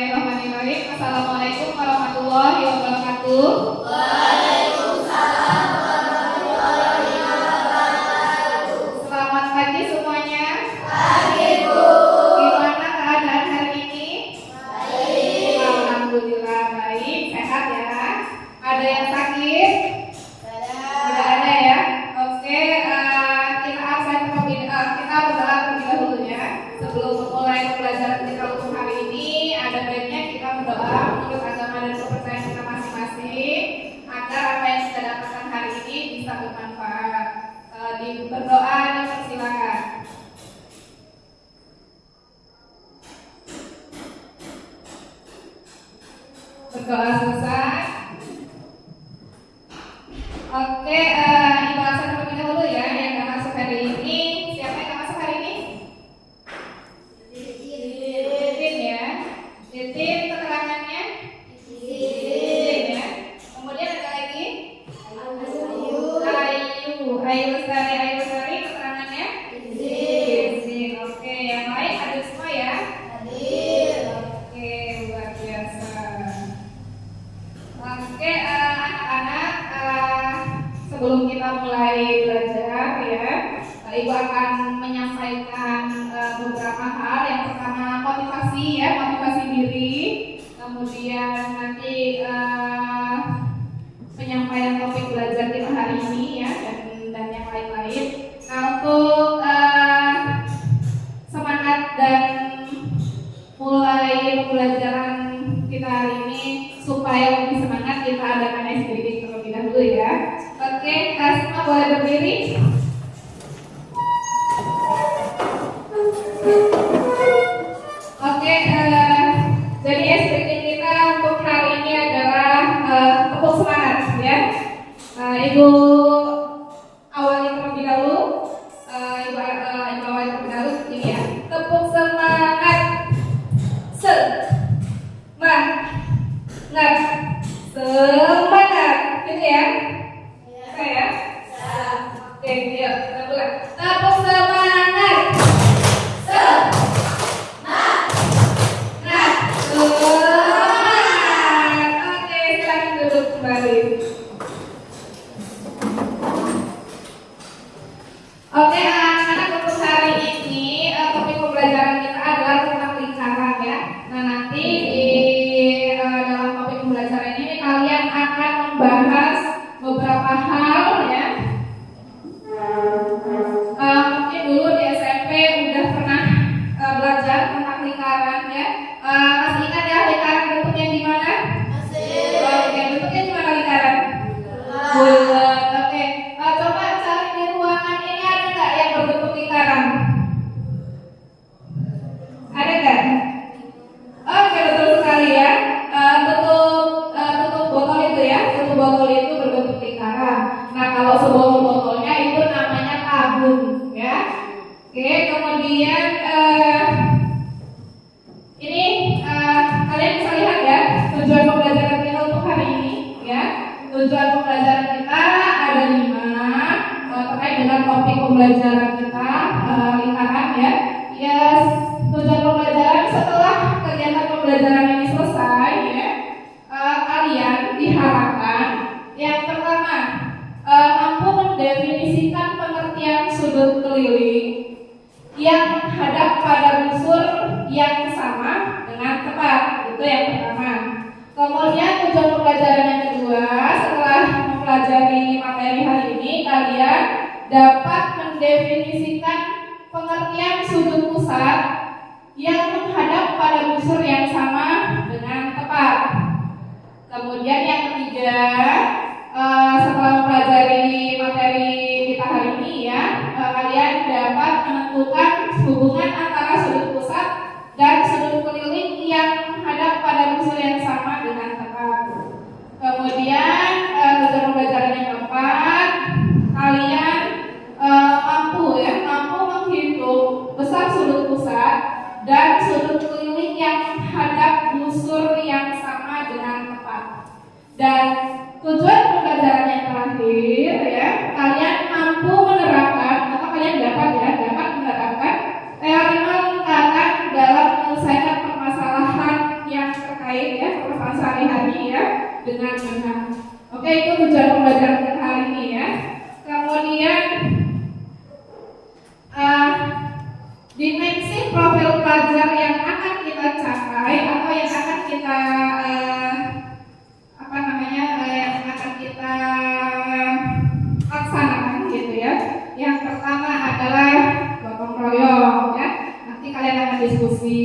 Bismillahirrahmanirrahim. Assalamualaikum warahmatullahi wabarakatuh. Waalaikumsalam warahmatullahi wabarakatuh. Selamat pagi semuanya. Pagi, Bu. Gimana keadaan hari ini? Baik. Alhamdulillah baik, sehat ya. Ada yang sakit? Tidak ada ya. Oke, kita absen kita berdoa terlebih dahulu ya. Sebelum memulai pembelajaran kita untuk hari ini, ada baiknya kita berdoa menurut agama dan kepercayaan kita masing-masing agar apa yang kita dapatkan hari ini bisa bermanfaat. Berdoa dipersilakan. Berdoa selesai. Oke, ibu absen terlebih dahulu ya yang gak masuk hari ini. Siapa yang gak masuk hari ini? Titin ya. Titin keterangannya? Titin ya. Kemudian ada lagi? Ayu Lestari keterangannya? Titin. Oke, yang lain hadir semua ya? Oke, luar biasa. Oke, anak-anak, sebelum kita mulai belajar ya, Ibu akan menyampaikan beberapa hal. Yang pertama motivasi ya, motivasi diri. Kemudian nanti penyampaian topik belajar kita hari ini ya, dan yang lain-lain. Nah, untuk semangat dan mulai pembelajaran kita hari ini supaya lebih semangat, kita adakan ice breaking terlebih dahulu ya. Oke, semua boleh berdiri. Oke, jadi ice breaking kita untuk hari ini adalah tepuk semangat ya. Ibu awali terlebih dahulu. Ibu awali terlebih dahulu ini ya. Tepuk semangat. Semangat, gitu ya? Bisa ya? Oke, yuk kita mulai. Tepuk semangat. Semangat. Oke, silakan duduk kembali. Oke, anak-anak, untuk hari ini topik pembelajaran kita adalah tentang lingkaran ya. Nah, nanti di dalam topik pembelajaran ini kalian akan membahas beberapa hal ya. Mungkin dulu di SMP udah pernah belajar tentang lingkaran ya. Masih ingat ya lingkaran bentuknya gimana? Oke, bentuknya gimana lingkaran? Bulat. Oke, coba cari di ruangan ini ada nggak yang berbentuk lingkaran? Ada nggak? Oke, betul sekali ya. Tutup botol itu ya, tutup botol itu berbentuk lingkaran. Nah, kalau sebotol botolnya itu namanya tabung ya. Oke, kemudian ini kalian bisa lihat ya tujuan pembelajaran kita untuk hari ini ya. Tujuan pembelajaran kita ada 5 terkait dengan topik pembelajaran kita lingkaran ya. Tujuan pembelajaran setelah kegiatan pembelajaran ini selesai ya, kalian diharapkan yang pertama mampu mendefinisikan pengertian sudut keliling yang menghadap pada unsur yang sama dengan tepat. Itu yang pertama. Kemudian tujuan pembelajaran yang kedua, setelah mempelajari materi hari ini, kalian dapat mendefinisikan pengertian sudut pusat yang menghadap pada unsur yang sama dengan tepat. Kemudian yang ketiga, setelah mempelajari materi kita hari ini ya, kalian dapat menentukan hubungan antara sudut pusat dan sudut keliling yang menghadap pada unsur yang sama dengan tepat. Kemudian tujuan pembelajaran yang keempat, kalian mampu menghitung besar sudut pusat dan sudut keliling yang menghadap unsur yang sama dengan tepat. Dan sehari-hari ya dengan benar. Oke, itu tujuan pembelajaran kita hari ini ya. Kemudian dimensi profil pelajar yang akan kita capai atau yang akan kita yang akan kita laksanakan gitu ya. Yang pertama adalah gotong royong ya. Nanti kalian akan diskusi.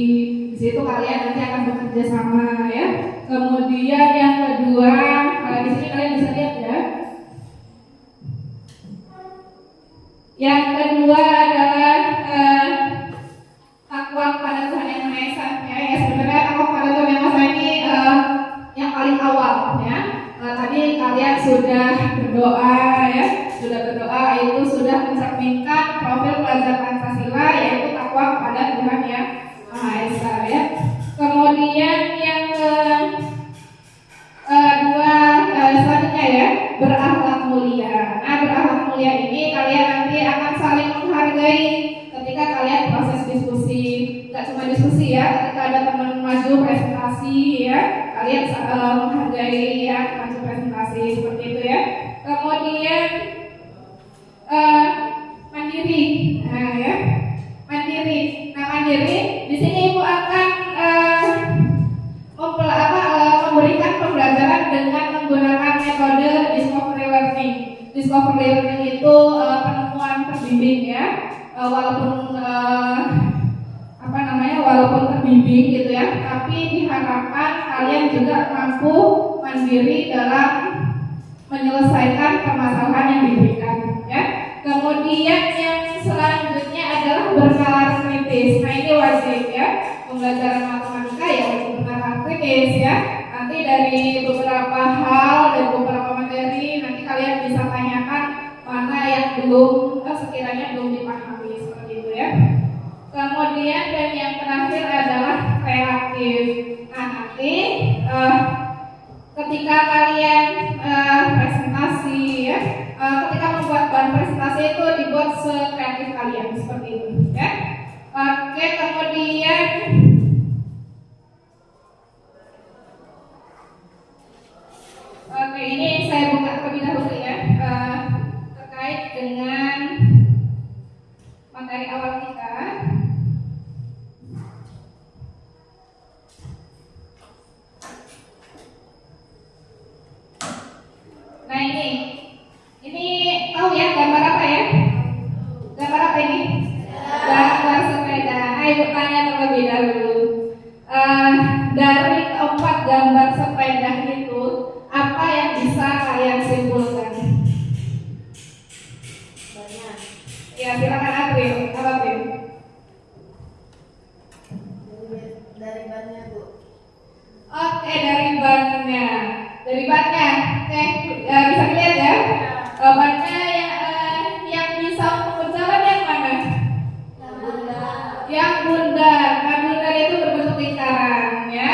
Di situ kalian nanti akan bekerja sama ya. Kemudian yang kedua, di sini kalian bisa lihat ya. Yang kedua adalah takwa kepada Tuhan Yang Maha Esa ya. Sebenarnya takwa kepada Tuhan Yang Maha Esa ini yang paling awal ya. Tadi kalian sudah berdoa ya, itu sudah mencerminkan profil pelajar Pancasila, yaitu takwa kepada Tuhan Yang Maha Esa ya. Kemudian yang kedua selanjutnya ya, berakhlak mulia. Nah, berakhlak mulia ini kalian nanti akan saling menghargai ketika kalian proses diskusi. Tidak cuma diskusi ya, ketika ada teman maju presentasi ya, kalian menghargai ya maju presentasi seperti itu ya. Kemudian mandiri. Nah ya, mandiri. Nah, mandiri di sini Ibu akan memberikan pembelajaran dengan menggunakan metode discovery learning. Discovery learning itu penemuan terbimbing ya, walaupun terbimbing gitu ya, tapi diharapkan kalian juga mampu mandiri dalam menyelesaikan permasalahan yang diberikan ya. Kemudian yang selanjutnya adalah bernalar kritis. Nah, ini wajib ya, pembelajaran matematika ya wajib bernalar kritis ya. Nanti dari beberapa hal dan beberapa materi nanti kalian bisa tanyakan mana yang sekiranya belum dipahami seperti itu ya. Kemudian dan yang terakhir adalah kreatif. Nah, nanti ketika kalian presentasi ya, ketika membuat bahan presentasi itu dibuat sekreatif kalian seperti itu ya. Oke, kemudian ini saya buka terlebih dahulu ya, terkait dengan materi awal kita. Nah, ini tahu ya gambar apa ya? Gambar apa ini? Gambar sepeda. Ibu tanya terlebih dahulu. Dari keempat gambar sepeda itu, apa yang bisa kalian simpulkan? Banyak. Ya, silakan April. Apa April? Dari bannya, Bu. Oke, dari bannya. Dari bannya. Oke, bisa dilihat ya. Bannya yang bisa untuk berjalan yang mana? Yang bundar. Nah, bundar itu berbentuk lingkaran ya.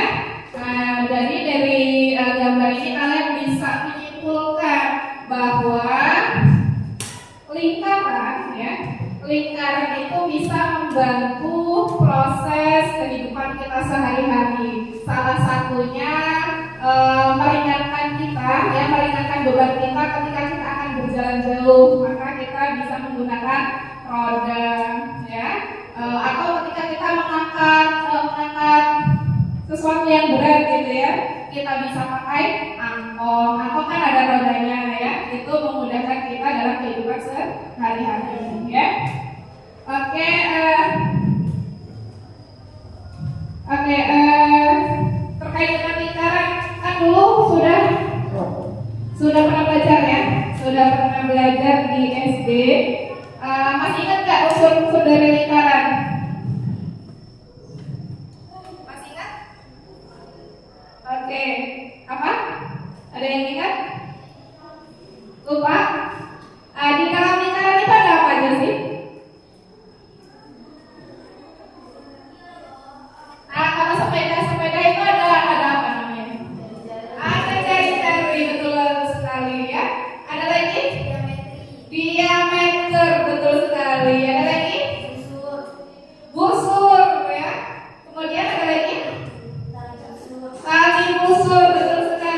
Nah, jadi dari gambar ini kalian bisa menyimpulkan bahwa lingkaran itu bisa membantu proses kehidupan kita sehari-hari. Salah satunya meringankan beban kita ketika kita akan berjalan jauh, maka kita bisa menggunakan roda ya. Atau ketika kita mengangkat sesuatu yang berat gitu ya, kita bisa pakai angkot atau kan ada rodanya ya, itu memudahkan kita dalam kehidupan sehari-hari ya. Oke, terkait dengan lingkaran kan dulu sudah pernah belajar ya, sudah pernah belajar di SD. Masih ingat nggak unsur-unsur dari lingkaran? Masih ingat? Oke, apa? Ada yang ingat? Lupa? Di dalam lingkaran itu ada apa aja sih? Nah, kalau sepeda itu ada apa namanya? Ada jari-jari, betul sekali ya. Ada lagi? Diameter, betul sekali. Ada lagi? Busur ya. Kemudian ada lagi? Tali busur, betul sekali.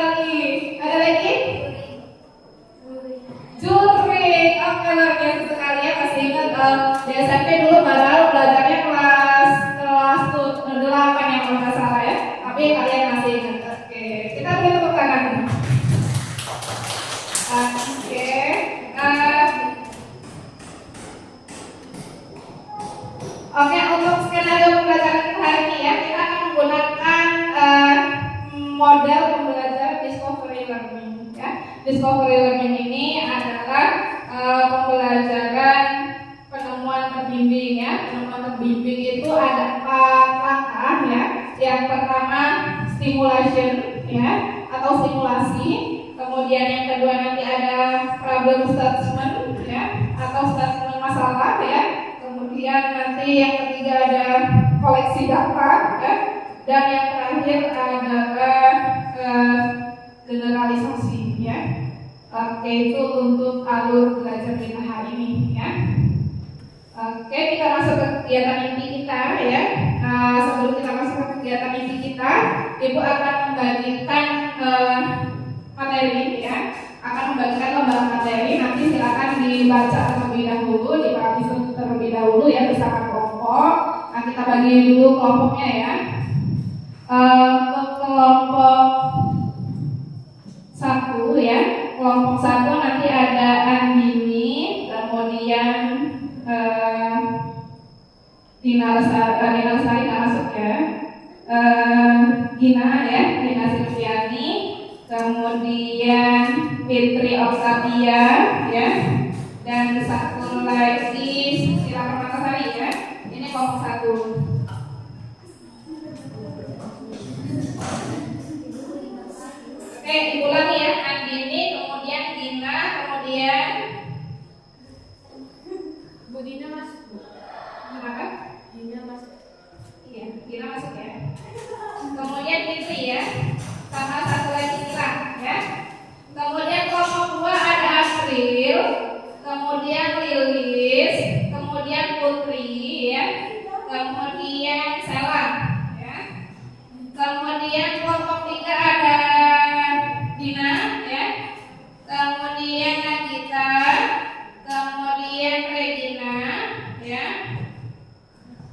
discovery learning ini adalah pembelajaran penemuan terbimbing ya. Penemuan terbimbing itu ada 4 langkah ya. Yang pertama stimulation ya atau stimulasi. Kemudian yang kedua nanti ada problem statement ya atau statement masalah ya. Kemudian nanti yang ketiga ada koleksi data ya. Dan yang terakhir adalah generalisasi ya. Oke, itu untuk alur belajar kita hari ini ya. Oke, kita masuk ke kegiatan inti kita ya. Sebelum kita masuk ke kegiatan inti kita, Ibu akan membagikan materi ya. Akan membagikan lembar materi. Nanti silakan dibaca terlebih dahulu, dipahami terlebih dahulu ya bersama kelompok. Nah, kita bagi dulu kelompoknya ya. Untuk kelompok 1 ya. Kelompok 1 nanti ada Andini, kemudian Dina Lestari nggak masuk ya. Gina ya, Gina Silviani, kemudian Fitri Oktavia ya, dan satu lagi Sila Permatasari ya. Ini kelompok 1. Oke, diulangi ya. Andini, kemudian Gina, kemudian Bu Dina masuk. Kenapa? Gina masuk. Iya, Gina masuk ya. Kemudian Fitri ya. Sama satu lagi Sila ya. Kemudian kelompok 2 ada April, kemudian Lilis, kemudian Putri ya. Kemudian Sela ya. Kemudian kelompok 3 ada Dina ya. Kemudian Nagita, kemudian Regina ya.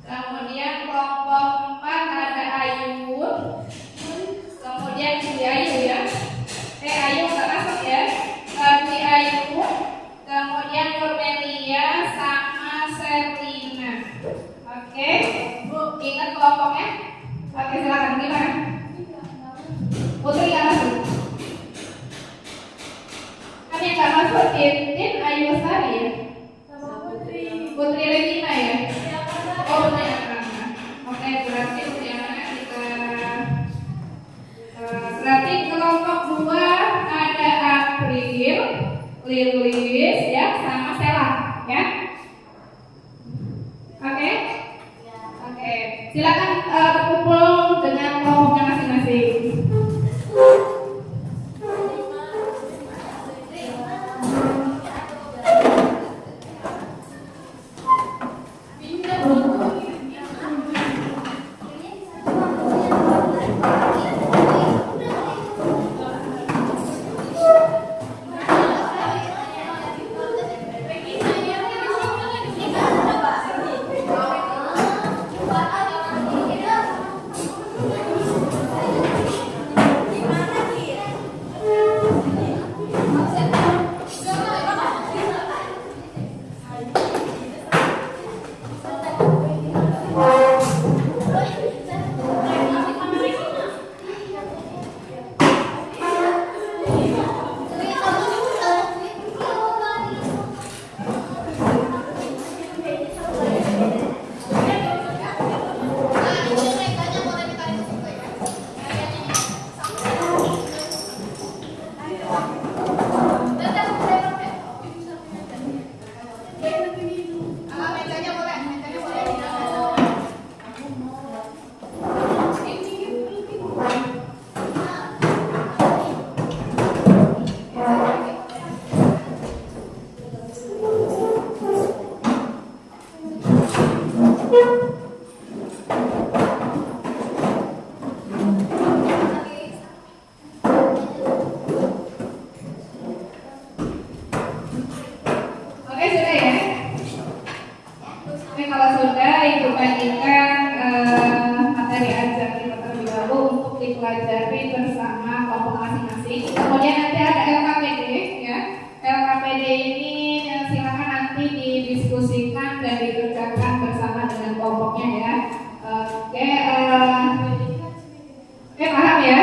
Kemudian kelompok 4 ada Ayu, kemudian Dwi Ayu ya. Ayu nggak masuk ya. Dwi Ayu, kemudian Nurmelia sama Serlina. Oke, Bu ingat kelompoknya? Oke, silakan gimana? Putri nggak masuk. Kan yang nggak masuk Tintin Ayu Lestari ya. Putri Regina ya. Oh, Putri Akrama. Oke, berarti Putri Akrama kita berarti kelompok 2 ada April, Lilis ya, sama Sela ya. Oke? Oke. Silakan berkumpul dengan kelompoknya masing-masing. dipelajari bersama kelompok masing-masing. Kemudian nanti ada LKPD ya. LKPD ini silakan nanti didiskusikan dan dikerjakan bersama dengan kelompoknya ya. Oke, paham ya?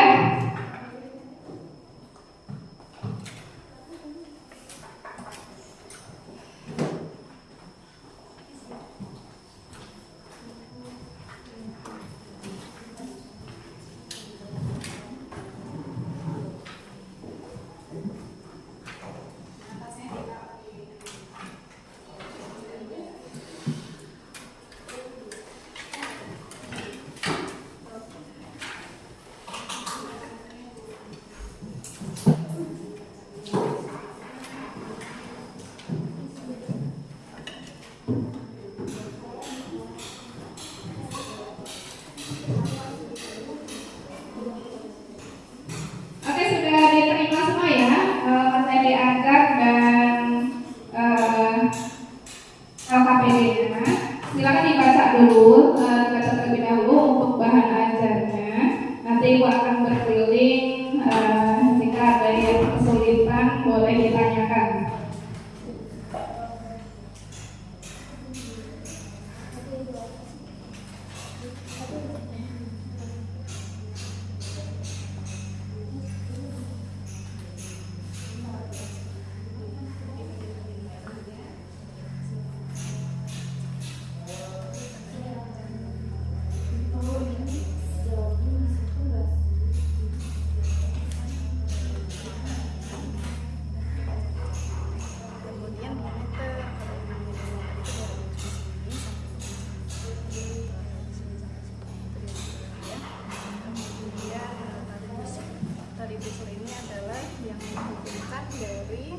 Nanti Ibu akan berkeliling, jika ada yang kesulitan boleh ditanyakan. Tadi busur ini adalah yang menghubungkan dari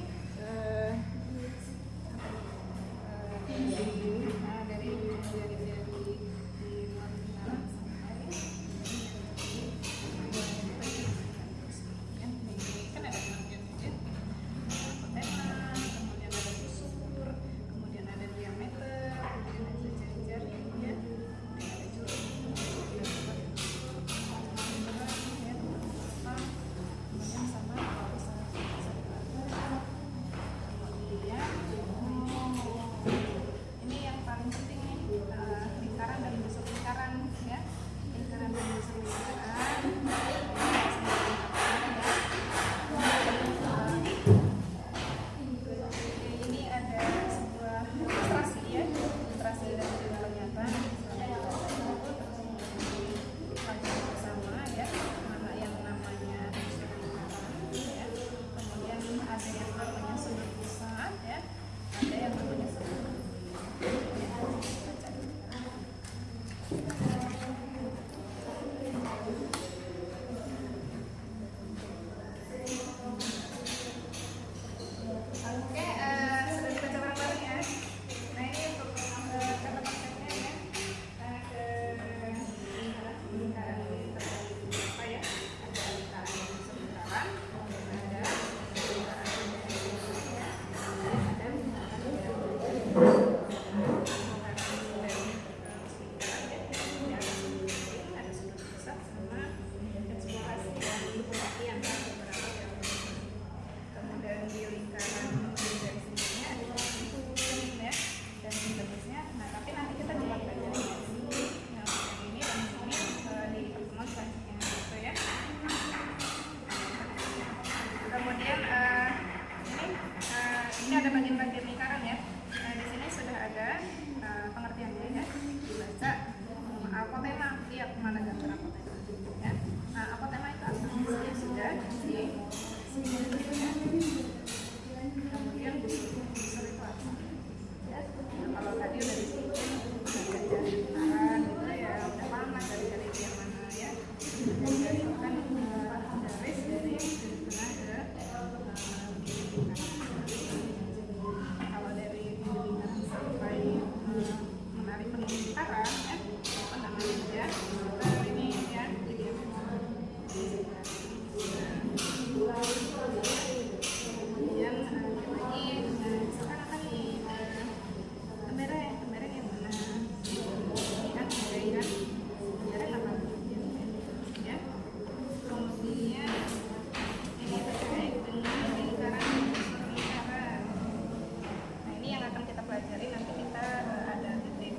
ini ada bagian-bagian lingkaran ya. Nah, di sini sudah ada pengertiannya ya. Dibaca apotema, lihat mana gambar apotema. Ya. Nah, apotema itu apa? Ini sudah di ya. Kemudian busur itu apa? Ya. Nah, kalau tadi udah dibikin dari lingkaran gitu ya, udah paham lah dari yang mana ya. Dari itu kan garis dari tengah ke menarik penuh lingkaran ya, apa namanya ya, ini ya, kemudian lagi misalkan apa nih, kemereng yang mana, ini kan kemereng apa ya, kemudian ini terkait dengan lingkaran. Nah, ini yang akan kita pelajari nanti. Kita ada titik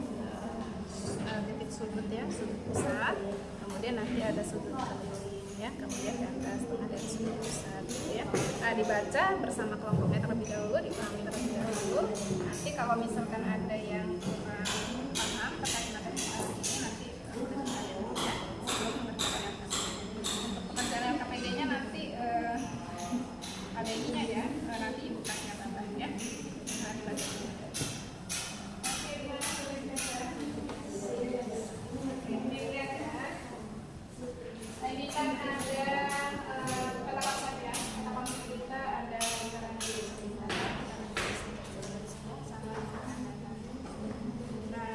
sudut ya, sudut pusat, kemudian nanti ada sudut keliling ya, kemudian di atas tengah dari sudut pusat ya. Nah, dibaca bersama kelompoknya terlebih dahulu, dipahami terlebih dahulu. Nanti kalau misalkan ada yang paham terkait materi ini nanti ya, sebelum mengerjakan LKPD. Untuk pengerjaan LKPD-nya nanti ada ininya ya, nanti ibu kasih tambahan ya. Nah, dibaca. Ini kan ada peta konsep ya, peta konsep kita ada lingkaran di sini. Nah,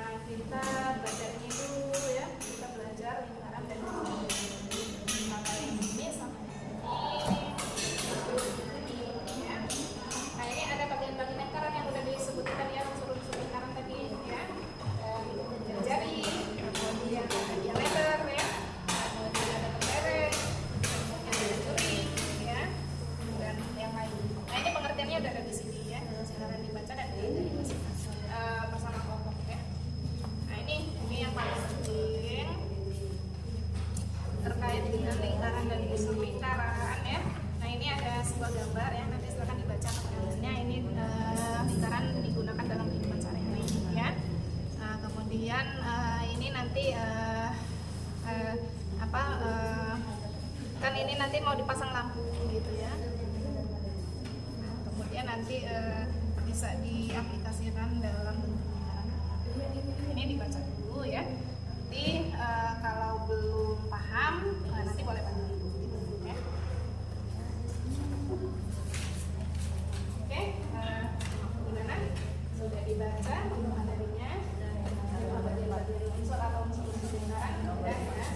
kan ini nanti mau dipasang lampu gitu ya. Kemudian nanti bisa diaplikasikan dalam bentuk lingkaran. Ini dibaca dulu ya. Nanti kalau belum paham nanti boleh bantu gitu ya. Oke, gimana? Sudah dibaca untuk materinya? Bagian unsur atau unsur lingkaran udah ya.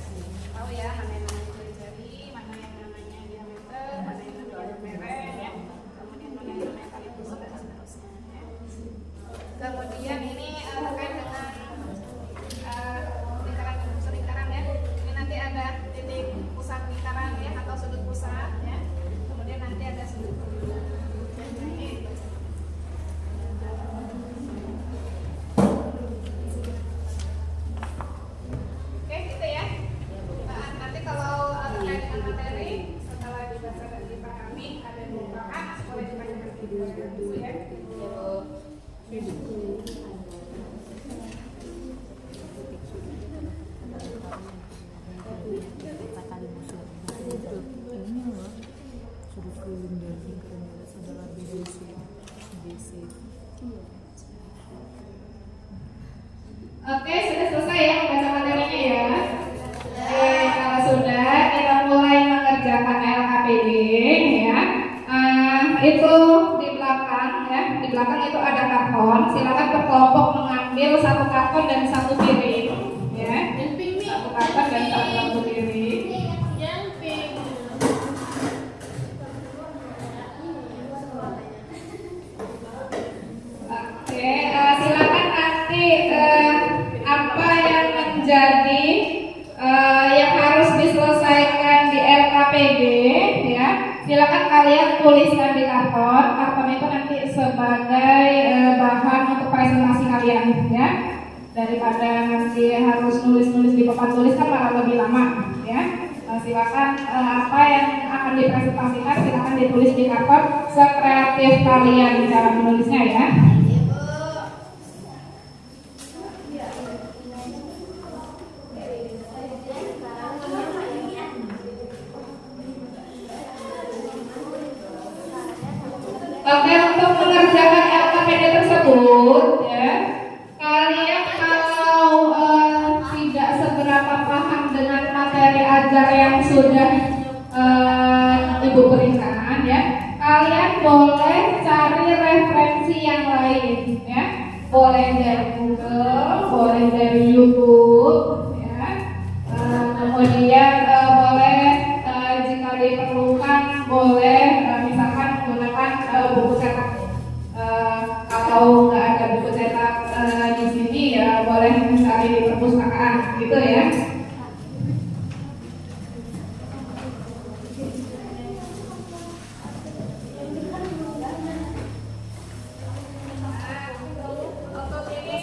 Tahu ya mana yang namanya jari-jari, mana yang namanya diameter, mana yang namanya peren ya. Kemudian mana yang namanya tali pusat dan seterusnya ya. Kemudian ini terkait dengan lingkaran dan unsur lingkaran ya. Ini nanti ada titik pusat lingkaran ya atau sudut pusat ya. Kemudian nanti ada sudut pusat. Ini dibaca. Oke, gitu ya. Nah, nanti kalau terkait dengan materi setelah dibaca dan dipahami ada dilupakan, boleh ditanyakan dulu ya. Sudut keliling dan lingkaran garis adalah BC. Oke, sudah selesai ya membaca materinya ya. Oke, kalau sudah kita mulai mengerjakan LKPD ya. Itu di belakang ya, di belakang itu ada karton. Silakan berkelompok mengambil satu karton dan satu piring ya. Satu karton dan satu piring. Oke, silakan nanti apa yang menjadi yang harus diselesaikan di LKPD ya. Silakan kalian tuliskan di karton. Karton itu nanti sebagai bahan untuk presentasi kalian ya. Daripada nanti harus nulis-nulis di papan tulis kan malah lebih lama ya. Silakan apa yang akan dipresentasikan silakan ditulis di karton sekreatif kalian cara menulisnya ya. Oke, untuk mengerjakan LKPD tersebut ya, kalian kalau tidak seberapa paham dengan materi ajar yang sudah Ibu berikan ya, kalian boleh cari referensi yang lain ya, boleh dari Google, boleh dari YouTube ya, kemudian boleh jika diperlukan boleh misalkan menggunakan buku cetak atau nggak ada buku cetak di sini ya boleh mencari di perpustakaan gitu ya. Untuk ini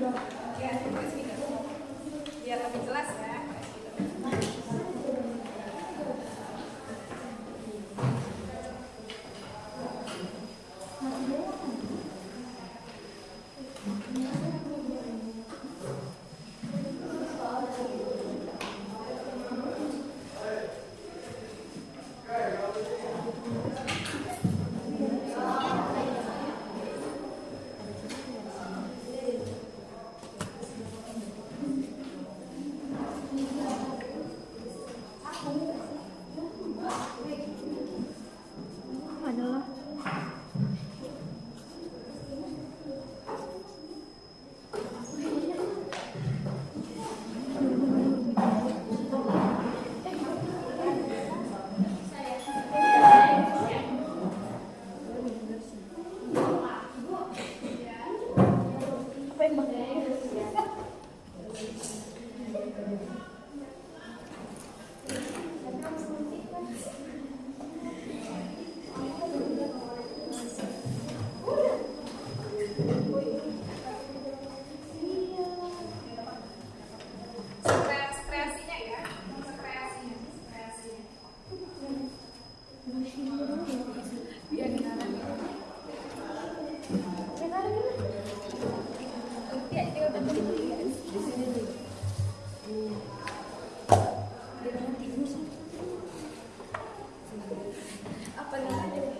Ya, terus gitu. Biar lebih jelas ya. Kreasinya ya, kreasinya. Biar apa namanya?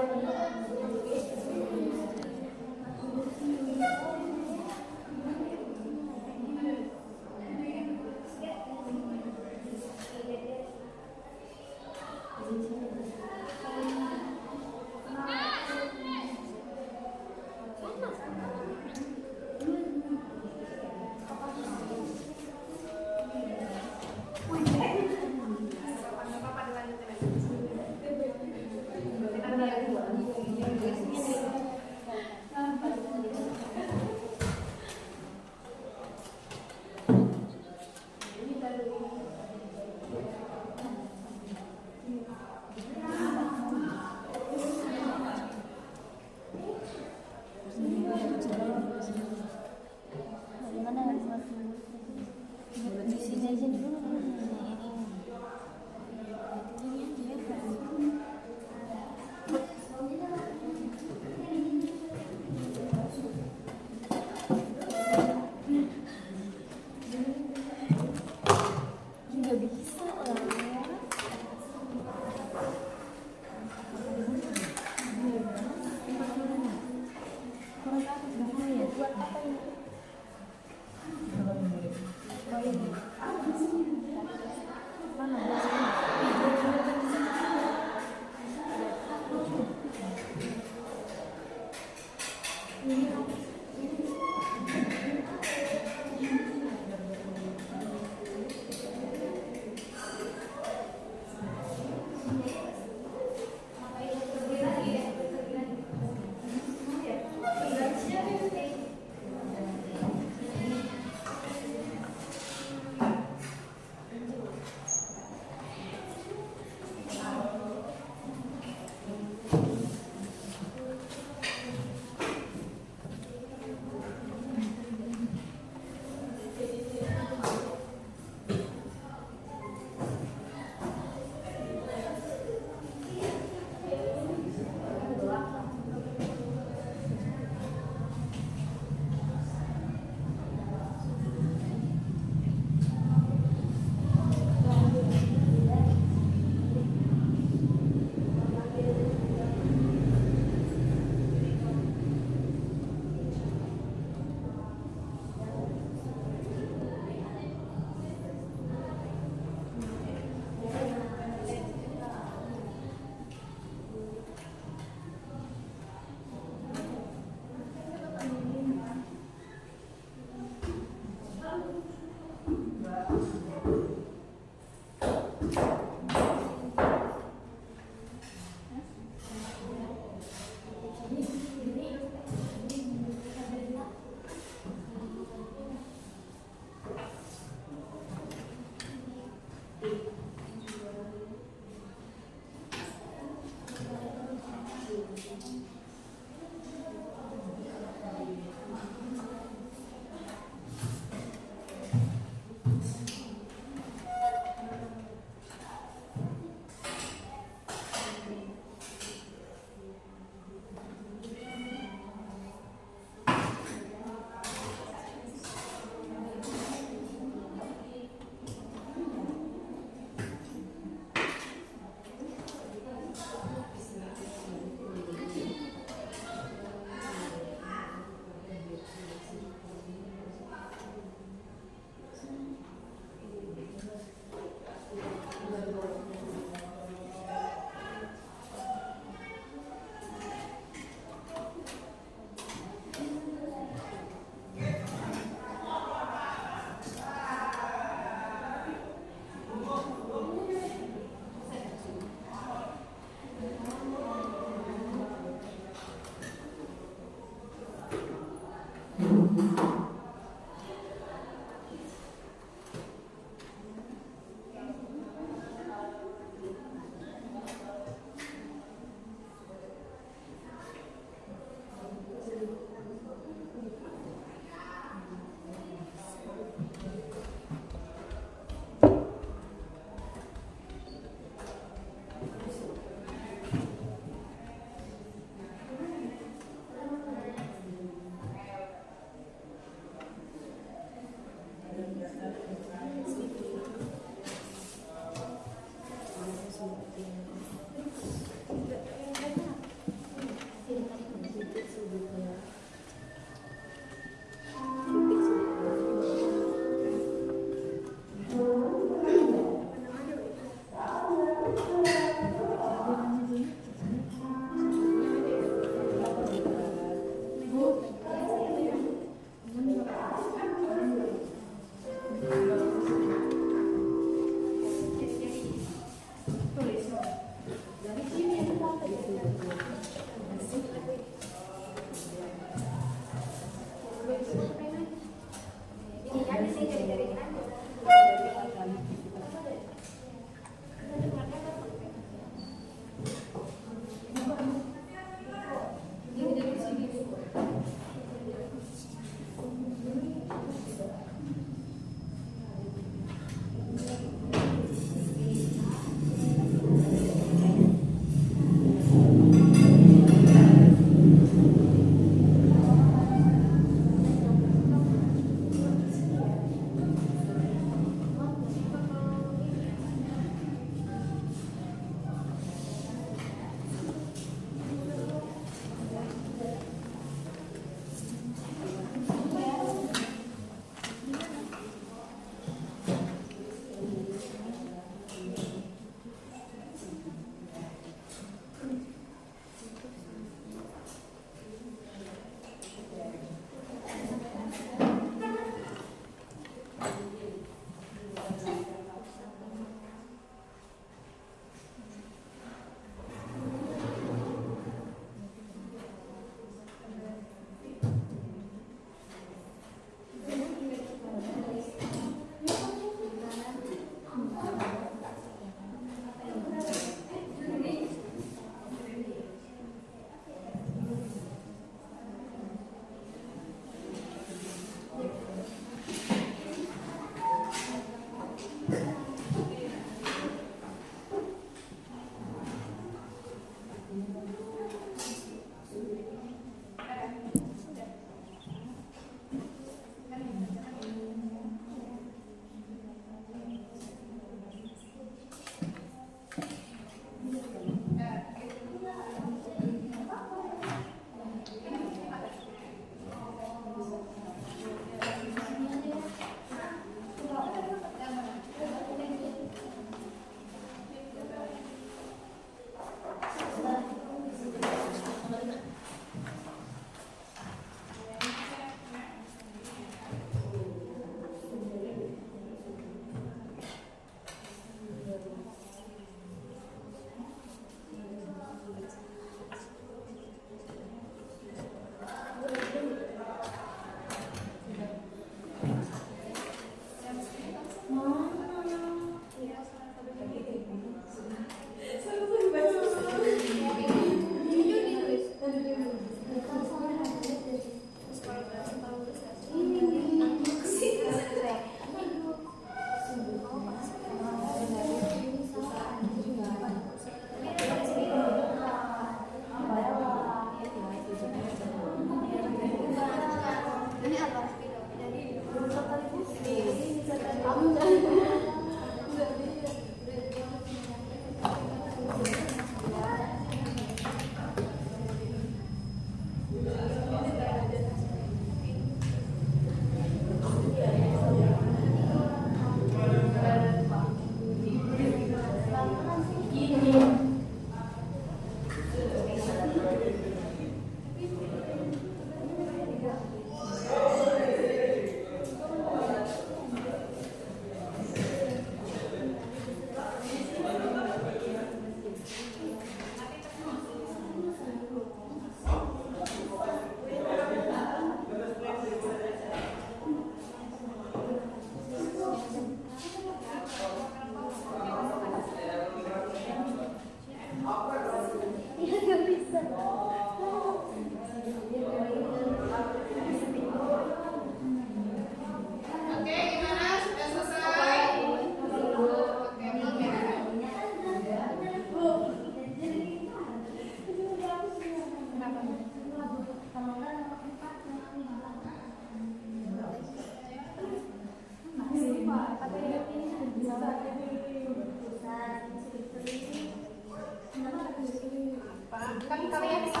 Kan kalian bisa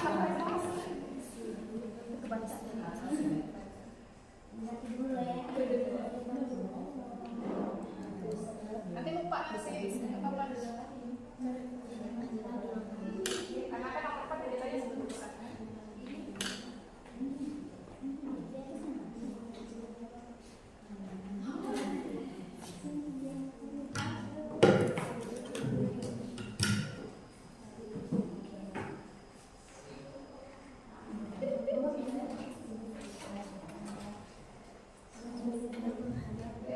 nanti lupa ngasih apa karena kan nomor 4 jadi tadi sebelum bisa.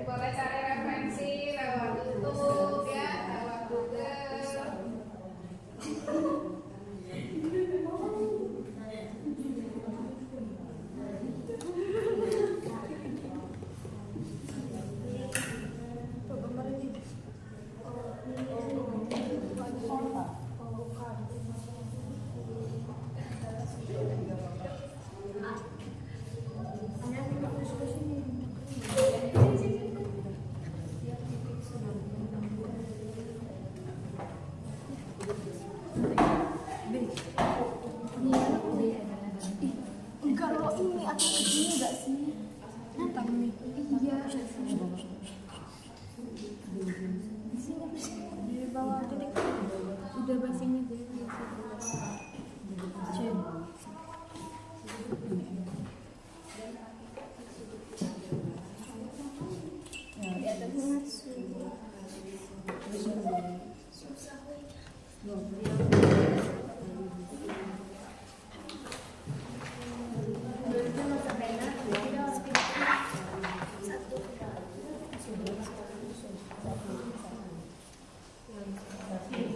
Boleh cari referensi lewat YouTube ya, lewat Google. Enggak loh, ini atau begini enggak sih? Nantang nih. Iya. Di sini di bawah titik udah basingnya deh. Di atas Satu.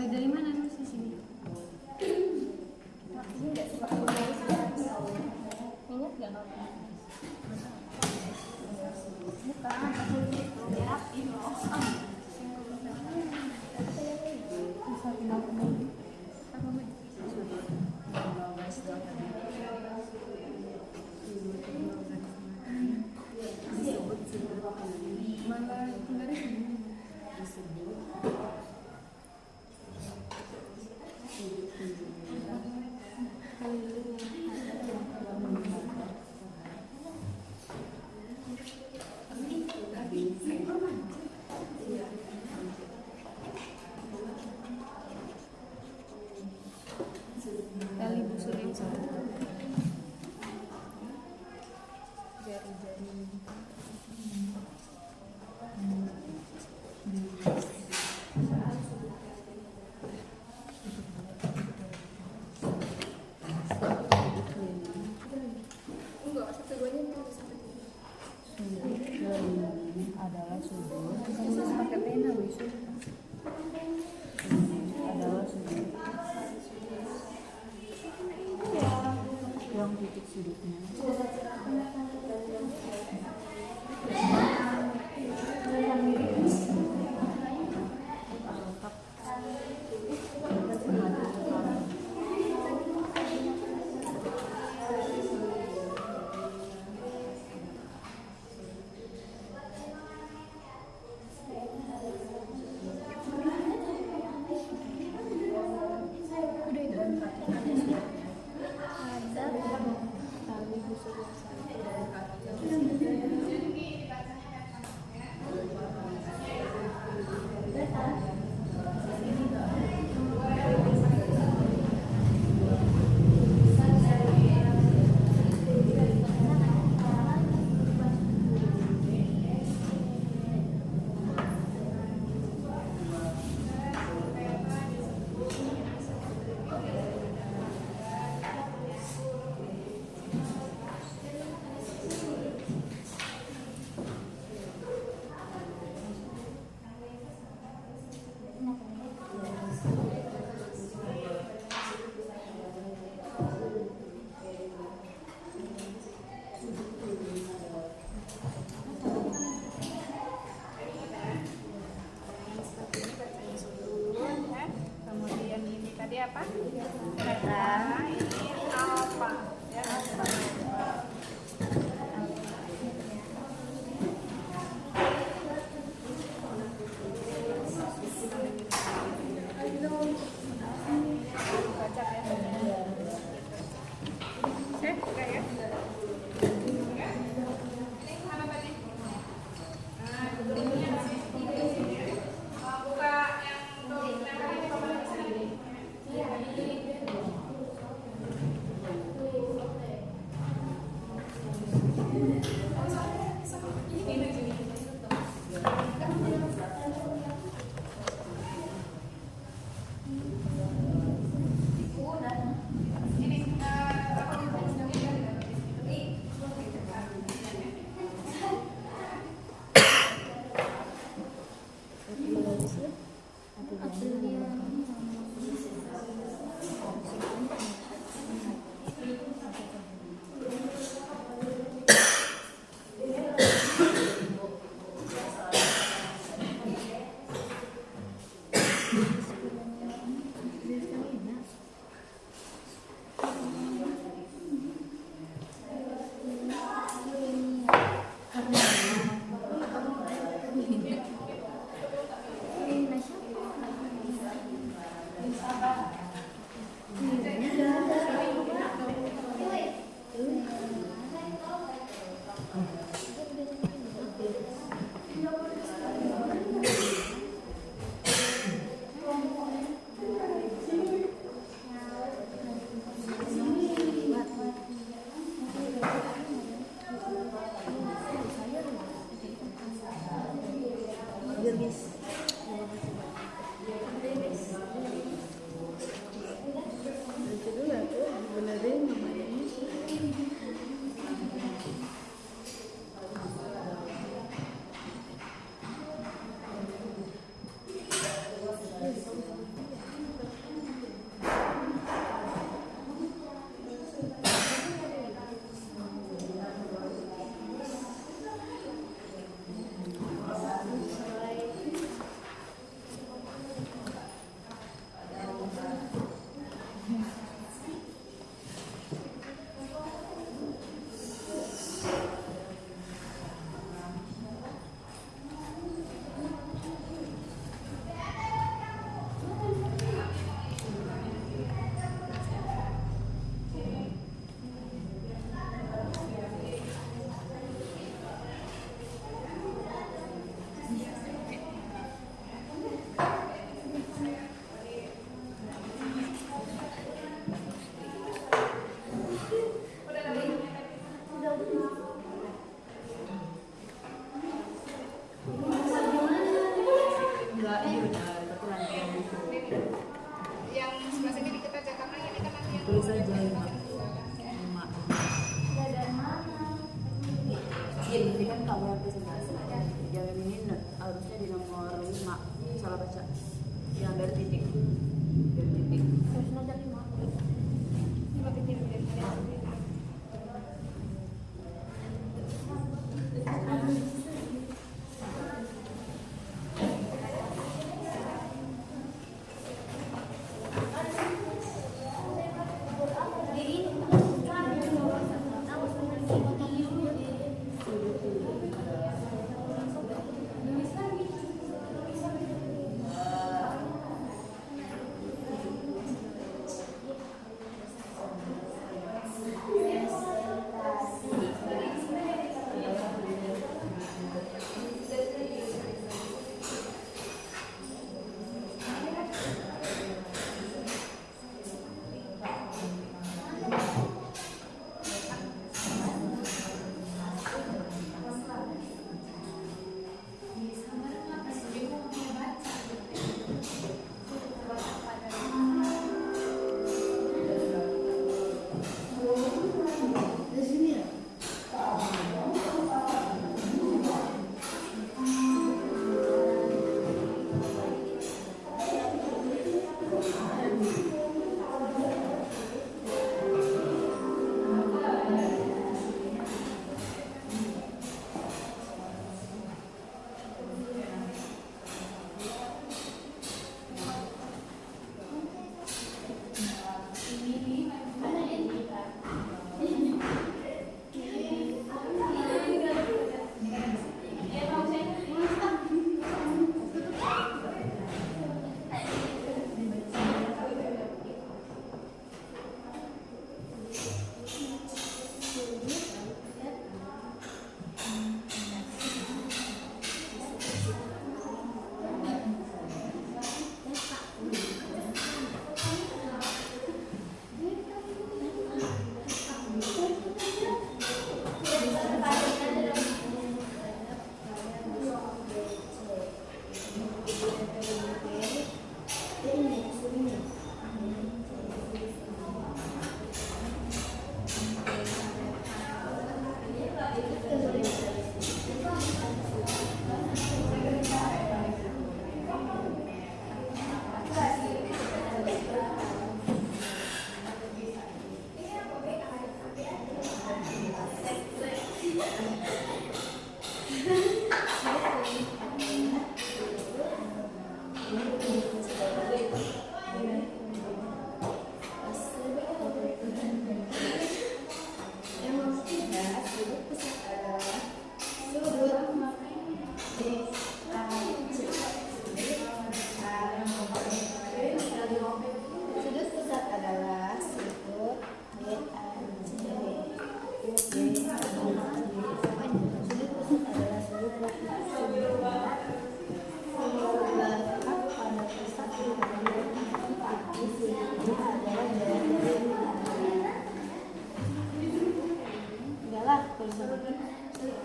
dari mana Mas di sini? Ini nggak suka ingat nggak kamu? Bukan, ya, ini loh. Bisa kenal kamu? Apa Mas? Malah tinggal di sini. Tali busur yang satu. Jari-jari. Enggak, satu duanya itu sampai Adalah sudut pakai pena wisu. adalah sudut yang titik sudutnya Udah itu ada tali busur yang Kemudian ini tadi apa? Nah, ini alfa. Ya, alfa. Baca ya. Buka ya. Ini apa tadi? Nah, ini buka yang untuk lempar ini kemana bisa ini? Yang ini harusnya di nomor 5. Salah baca. Yang dari titik. Dari titik. Harusnya ada 5. 5 titik.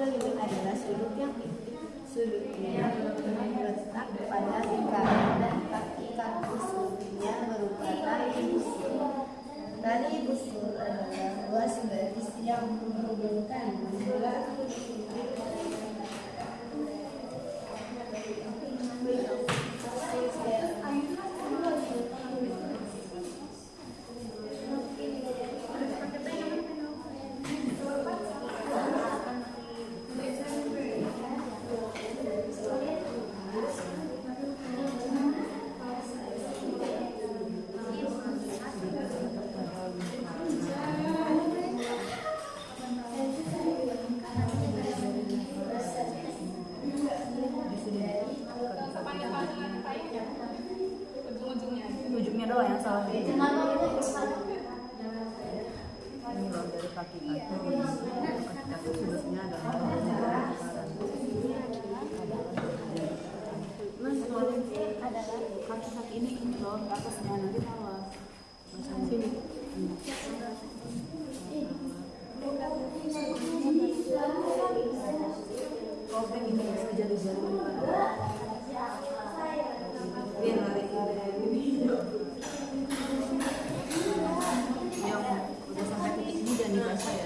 Sudut adalah sudut yang sudutnya terletak pada lingkaran dan kaki-kaki sudutnya berupa tali busur. Tali busur adalah ruas garis yang menghubungkan dua ujungnya doang yang salah. Ini loh dari kaki-kaki sudutnya adalah kaki-kaki ini loh atasnya nanti salah sini. Oh, ini bisa jadi biar lari ini yang udah sampai titik ini dan dibaca ya.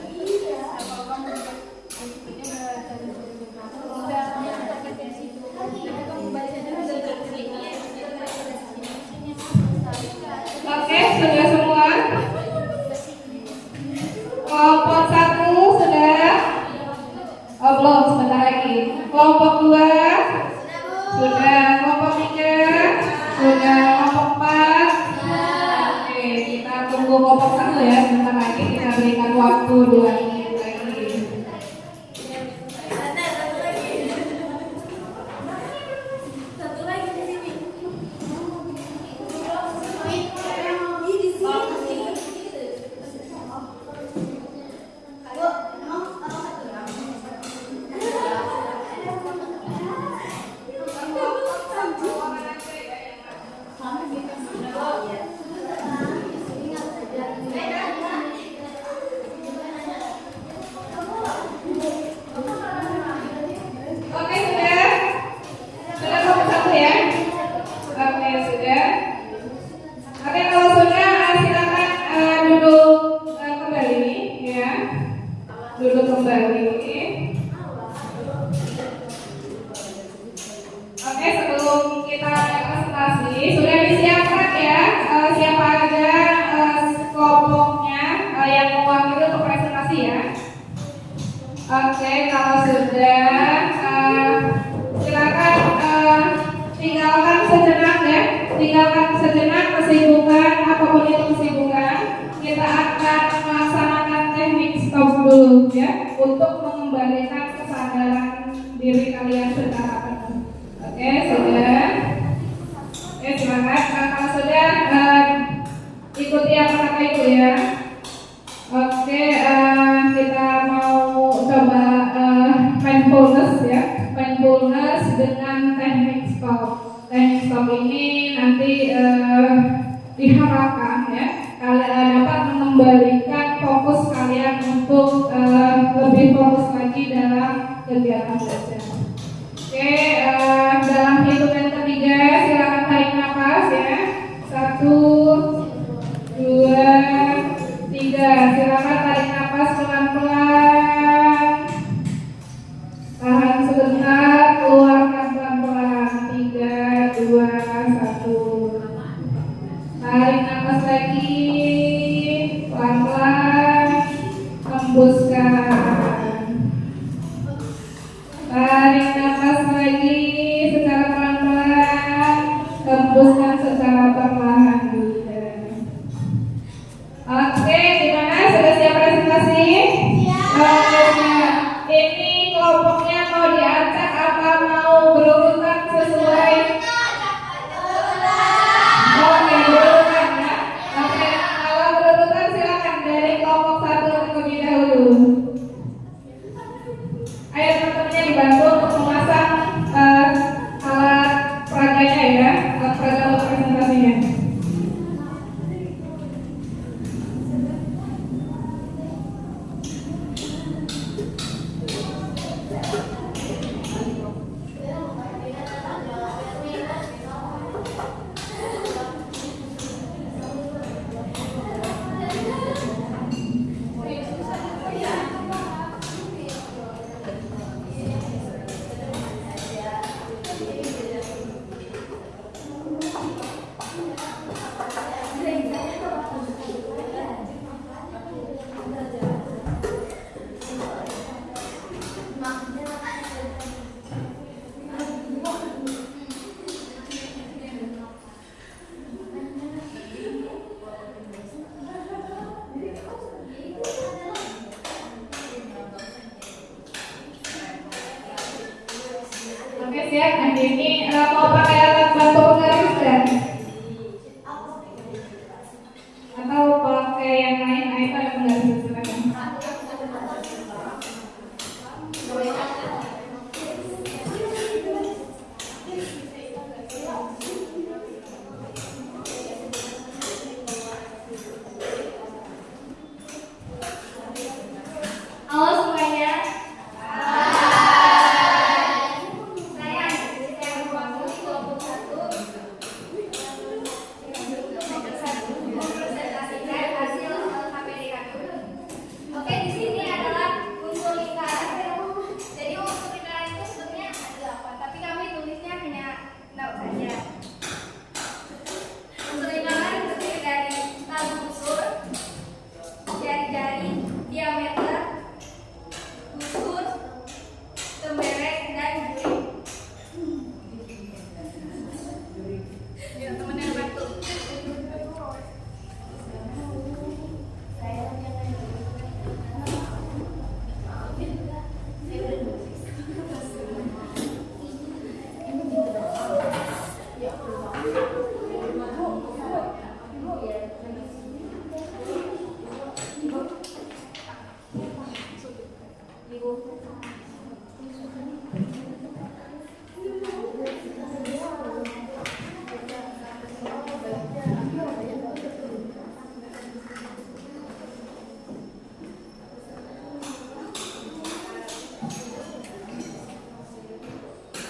Kelompok 2 sudah, kelompok 3 sudah, kelompok 4 oke, kita tunggu kelompok 1 ya, sebentar lagi kita berikan waktu 2 menit lagi. Oke, sudah? Sudah kelompok 1 ya? Oke, sudah. Oke, kalau sudah silakan duduk kembali ya. Duduk kembali. Oke, sebelum kita presentasi, sudah disiapkan ya siapa aja kelompoknya yang mewakili untuk presentasi ya. Oke, kalau sudah silakan tinggalkan sejenak ya, tinggalkan sejenak kesibukan apapun itu kesibukan. Kita akan melaksanakan teknik stop dulu ya untuk mengembalikan kesadaran diri kalian secara penuh. Oke, sudah. Oke, silakan. Kalau sudah ikuti apa kata ibu ya. Oke, kita mau coba mindfulness ya, mindfulness dengan teknik stop. Teknik stop ini nanti diharapkan ya kalian dapat mengembalikan fokus kalian untuk lebih fokus lagi dalam kegiatan belajar. Oke, dalam hitungan ketiga silakan tarik nafas ya. 1, 2, 3. Silakan tarik nafas pelan-pelan. Tahan sebentar, keluarkan pelan-pelan. 3, 2, 1. Tarik nafas lagi, pelan-pelan. Hembuskan. Tarik nafas lagi secara pelan-pelan. Hembuskan secara perlahan juga. Oke, gimana? Sudah siap presentasi? Siap. Ini kelompoknya mau diacak apa mau berurutan sesuai? Oke, berurutan ya. Oke, kalau berurutan silakan dari kelompok 1 terlebih dahulu. Ayo teman-temannya dibantu untuk memasang alat peraganya ya, alat peraga untuk presentasinya. Oke, siap. Andini mau pakai alat bantu penggaris dan atau pakai yang lain? Itu ada penggaris silakan. Halo semuanya. Saya mewakili kelompok 1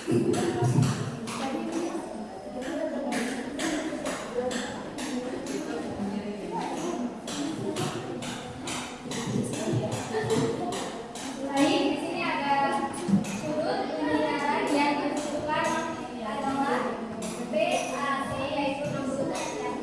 Lain di sini ada sudut lingkaran yang ditentukan adalah BAC yaitu 60 derajat.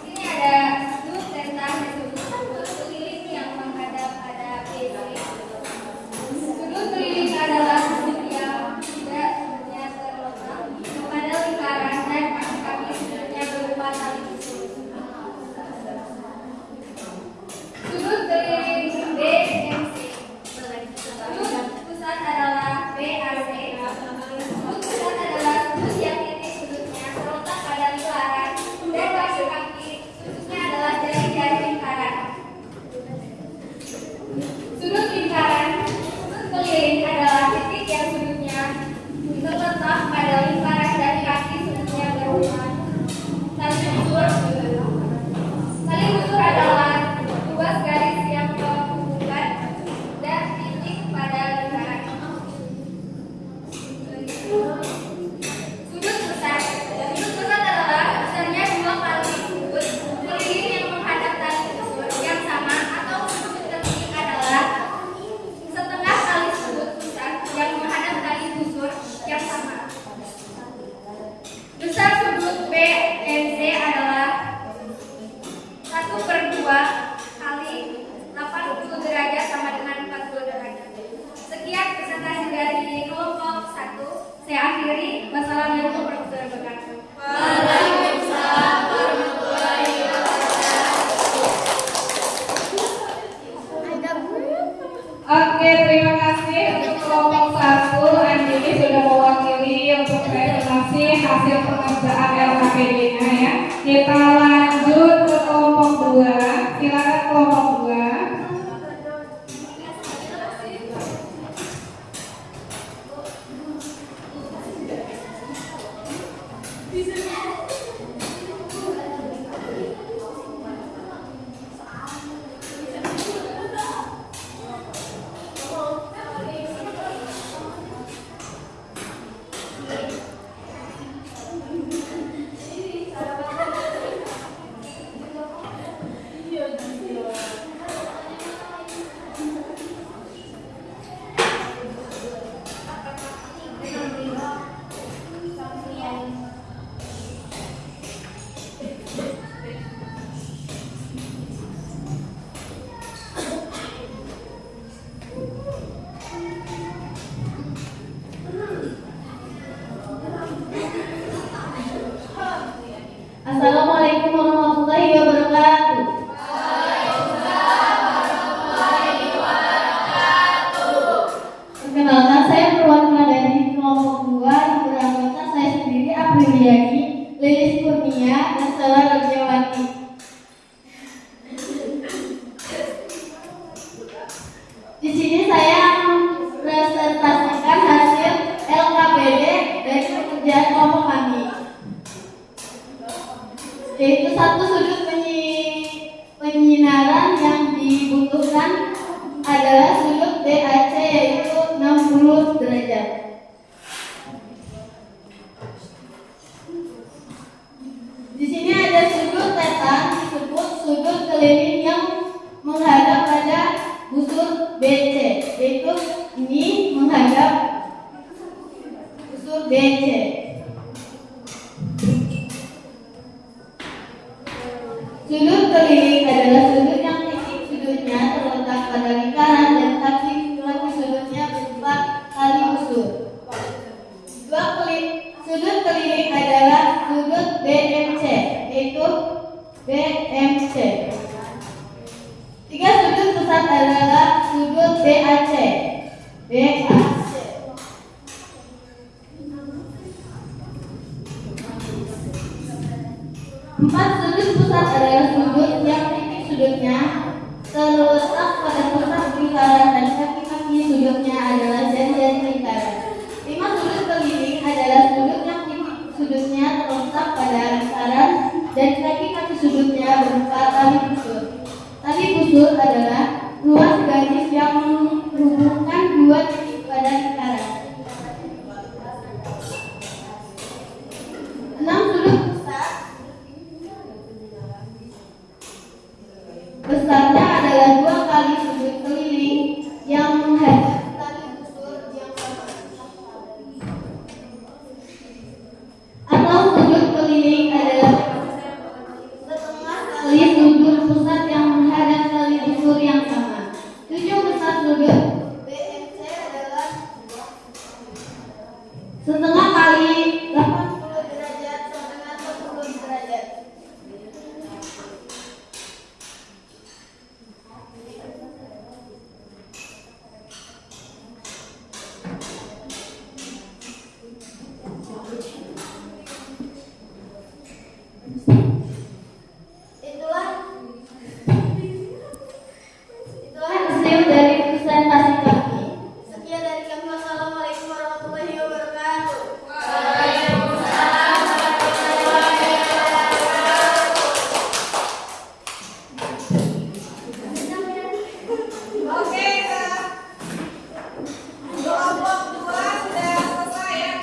Di sini ada sudut tentang sudut keliling yang menghadap pada BC. Sudut keliling adalah sudut yang tidak sudutnya terletak kepada lingkaran dan kaki-kaki sudutnya berupa tali busur. Sudut keliling BMC. Sudut pusat adalah BAC. Sudut pusat adalah sudut yang titik sudutnya terletak pada lingkaran dan kaki-kaki sudutnya adalah jari-jari lingkaran. Sudut lingkaran, sudut keliling adalah titik yang sudutnya terletak pada lingkaran dan kaki sudutnya berupa tali busur. Tali busur adalah luas garis yang menghubungkan dan titik pada lingkaran. Sudut pusat. Sudut pusat adalah besarnya 2 kali sudut keliling yang menghadap tali busur yang sama, atau sudut tertinggi adalah setengah kali sudut pusat yang menghadap tali busur yang sama. Besar sudut BMC adalah 1/2 kali 80 derajat sama dengan 40 derajat. Sekian presentasi dari kelompok 1. Saya akhiri. Wassalamualaikum warahmatullahi wabarakatuh. Waalaikumsalam warahmatullahi wabarakatuh. Oke, terima kasih untuk kelompok 1. Andini sudah mewakili untuk presentasi hasil pengerjaan LKPD-nya ya. Kita lanjut ke kelompok 2. Silakan kelompok 2. Assalamualaikum warahmatullahi wabarakatuh. Perkenalkan, saya perwakilan dari kelompok 2 yang beranggota saya sendiri Apriliani, Lilis Kurnia, dan Stella Rojewati. Di sini saya akan mempresentasikan hasil LKPD dari pekerjaan kelompok kami, yaitu 1 sudut penyinaran yang dibutuhkan adalah sudut BAC yaitu 60 derajat. Di sini ada sudut theta disebut sudut keliling yang menghadap pada busur BC, yaitu ini menghadap busur BC. Sudut keliling adalah sudut yang titik sudutnya terletak pada lingkaran dan kaki sudutnya berupa tali busur. Sudut keliling adalah sudut BMC, yaitu BMC. 3 sudut pusat adalah sudut BAC. 4 sudut pusat adalah sudut yang titik sudutnya terletak pada pusat lingkaran dan kaki-kaki sudutnya adalah jari-jari lingkaran. 5 sudut keliling adalah sudutnya terletak pada lingkaran dan kaki-kaki sudutnya berupa tali busur. Tali busur adalah ruas garis yang menghubungkan dua titik pada lingkaran. 6. Sudut pusat besarnya adalah 2 kali sudut keliling yang menghadap tali busur yang sama. Atau sudut keliling adalah setengah kali sudut pusat yang menghadap tali busur yang sama. 7. Besar sudut BMC adalah setengah kali 80 derajat sampai 60 derajat. Itulah hasil dari presentasi kami. Sekian dari kami. Wassalamualaikum warahmatullahi wabarakatuh. Oke, kelompok 2 sudah selesai ya.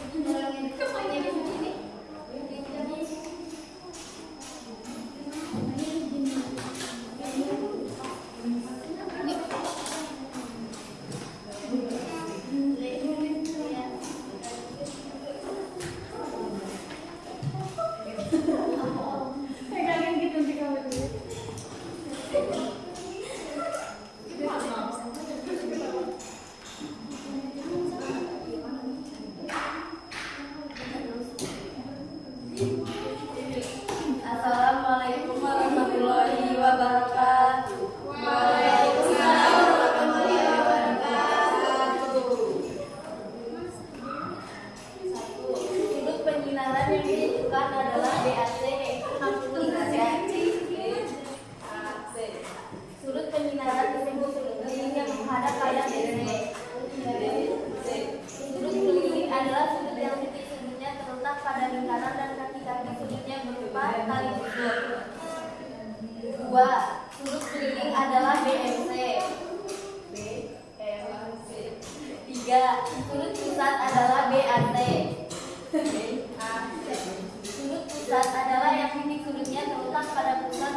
Kita lanjut ke kelompok 3. Silakan kelompok 3. Assalamualaikum warahmatullahi wabarakatuh. Waalaikumsalam warahmatullahi wabarakatuh. 1. Sudut penyinaran yang ditentukan adalah BAC yaitu 60 derajat. Sudut penyinaran disebut sudut keliling yang menghadap pada DC. Sudut keliling adalah sudut yang titik sudutnya terletak pada lingkaran dan kaki-kaki sudutnya berupa tali busur. 2. Sudut keliling adalah BMC. 3. Sudut pusat adalah BAC. Sudut pusat adalah yang titik sudutnya terletak pada pusat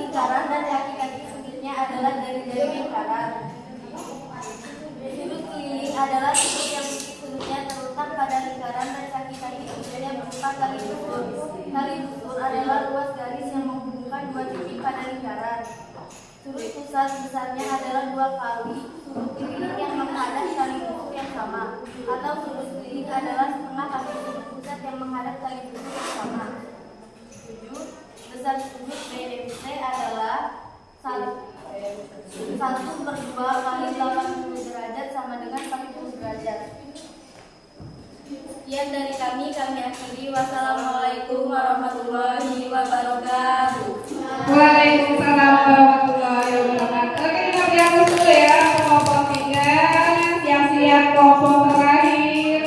lingkaran dan kaki-kaki sudutnya adalah dari lingkaran. Sudut keliling adalah sudut yang titik sudutnya terletak pada lingkaran dan kaki-kaki sudutnya berupa tali busur. Tali busur adalah ruas garis yang menghubungkan dua titik pada lingkaran. Sudut pusat besarnya adalah 2 kali sudut keliling yang menghadap tali busur yang sama. Atau sudut keliling adalah setengah kali sudut pusat yang menghadap tali busur yang sama. 7. Besar sudut BMC adalah 1/2 kali 80 derajat sama dengan 40 derajat. Sekian dari kami akhiri. Wassalamualaikum warahmatullahi wabarakatuh. Waalaikumsalam warahmatullahi wabarakatuh. Oke, kita berangkat dulu ya kelompok 3. Siap-siap kelompok terakhir.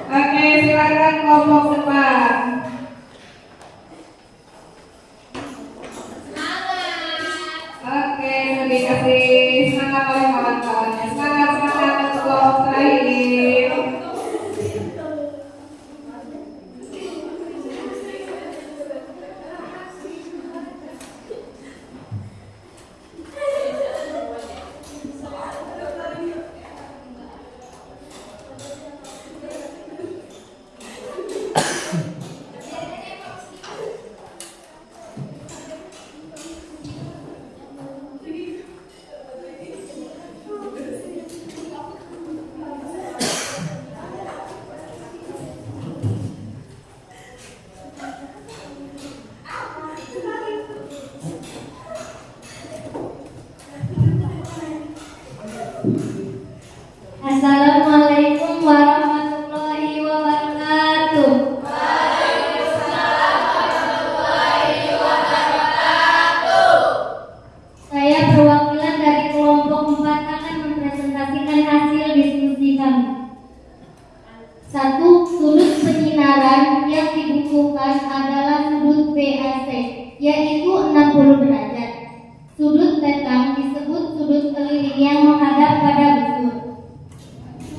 Oke, silakan kelompok depan. Oke, mau dikasih semangat oleh kawan-kawannya. Semangat untuk kelompok terakhir. 60 derajat. Sudut tetang disebut sudut keliling yang menghadap pada busur.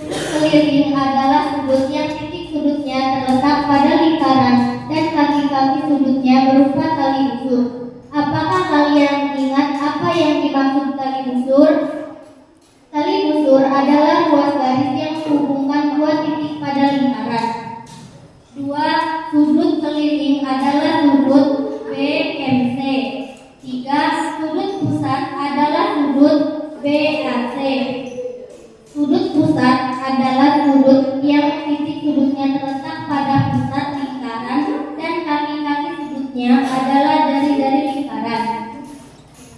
Sudut keliling adalah sudut yang titik sudutnya terletak pada lingkaran dan kaki-kaki sudutnya berupa tali busur. Apakah kalian ingat apa yang dimaksud tali busur? Tali busur adalah ruas garis yang menghubungkan dua titik pada lingkaran. 2. Sudut keliling adalah sudut BMC. 3. Sudut pusat adalah sudut BAC. Sudut pusat adalah sudut yang titik sudutnya terletak pada pusat lingkaran dan kaki-kaki sudutnya adalah jari-jari lingkaran.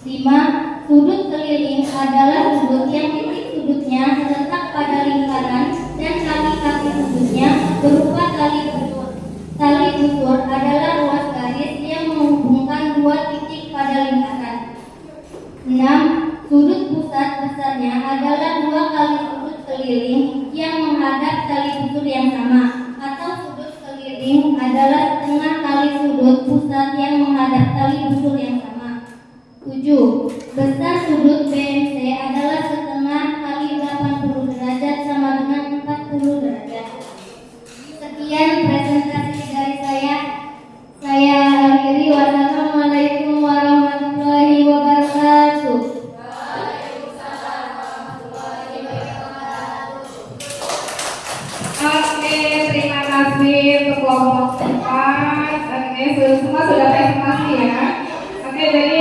5. Sudut keliling adalah sudut yang titik sudutnya terletak pada lingkaran dan kaki-kaki sudutnya berupa tali busur. Tali busur adalah ruas garis yang menghubungkan dua titik pada lingkaran. 6. Sudut pusat besarnya adalah 2 kali sudut keliling yang menghadap tali busur yang sama, atau sudut keliling adalah setengah kali sudut pusat yang menghadap tali busur yang sama. 7. Besar sudut BMC adalah setengah kali 80 derajat sama dengan 40 derajat. Sekian presentasi dari saya. Saya akhiri. Wassalamualaikum warahmatullahi wabarakatuh. Oke, terima kasih untuk kelompok 4. Oke, semua sudah presentasi ya. Oke, jadi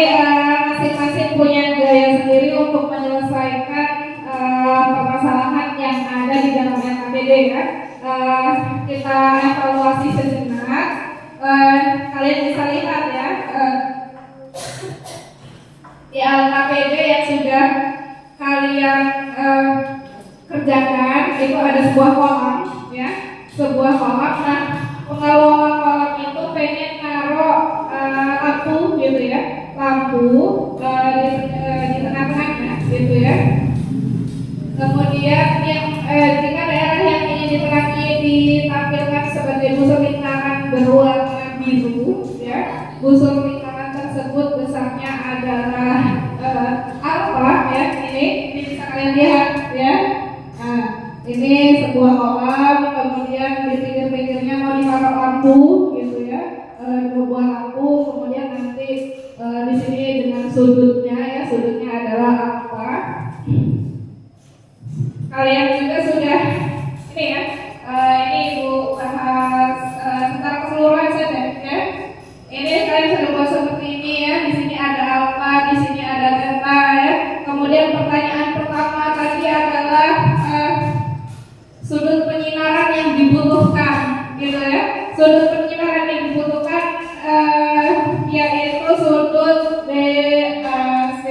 masing-masing punya gaya sendiri untuk menyelesaikan permasalahan yang ada di dalam LKPD ya. Kita evaluasi sejenak. Kalian bisa lihat ya, di LKPD yang sudah kalian kerjakan itu ada sebuah kolam ya, sebuah kolam. Nah, pengelola kolam itu pengen naruh lampu gitu ya, lampu di tengah-tengahnya gitu ya. Kemudian yang jika daerah yang ingin diterangi ditampilkan sebagai busur lingkaran berwarna biru ya, busur lingkaran tersebut besarnya adalah alfa ya. Ini bisa kalian lihat ya. Nah, ini sebuah kolam, kemudian di pinggir-pinggirnya mau ditaruh lampu gitu ya, 2 buah lampu, kemudian nanti di sini dengan sudutnya ya, sudutnya adalah alfa. Kalian juga sudah ini ya, ini Ibu bahas secara keseluruhan saja ya. Ini kalian sudah buat seperti ini ya. Di sini ada alfa, di sini ada delta ya. Kemudian pertanyaan pertama tadi adalah sudut penyinaran yang dibutuhkan gitu ya. Sudut penyinaran yang dibutuhkan yaitu sudut BAC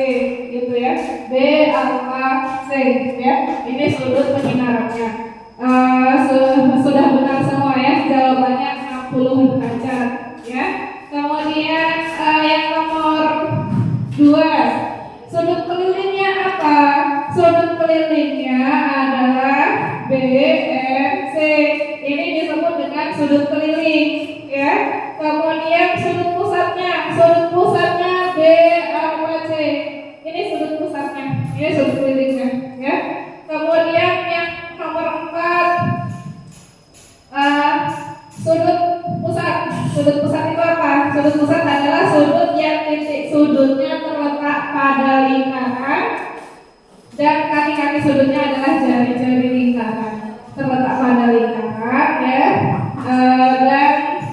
gitu ya. B alfa C ya. Ini sudut penyinarannya. Sudah benar semua ya, jawabannya 60 derajat ya. Kemudian yang nomor 2, sudut kelilingnya apa? Sudut kelilingnya adalah BMC. Ini disebut dengan sudut keliling ya. Kemudian sudut pusatnya BAC. Ini sudut pusatnya, ini sudut kelilingnya ya. Kemudian yang nomor 4, sudut pusat. Sudut pusat itu apa? Sudut pusat adalah sudut yang titik sudutnya terletak pada lingkaran dan kaki-kaki sudutnya adalah jari-jari lingkaran, terletak pada lingkaran ya. Dan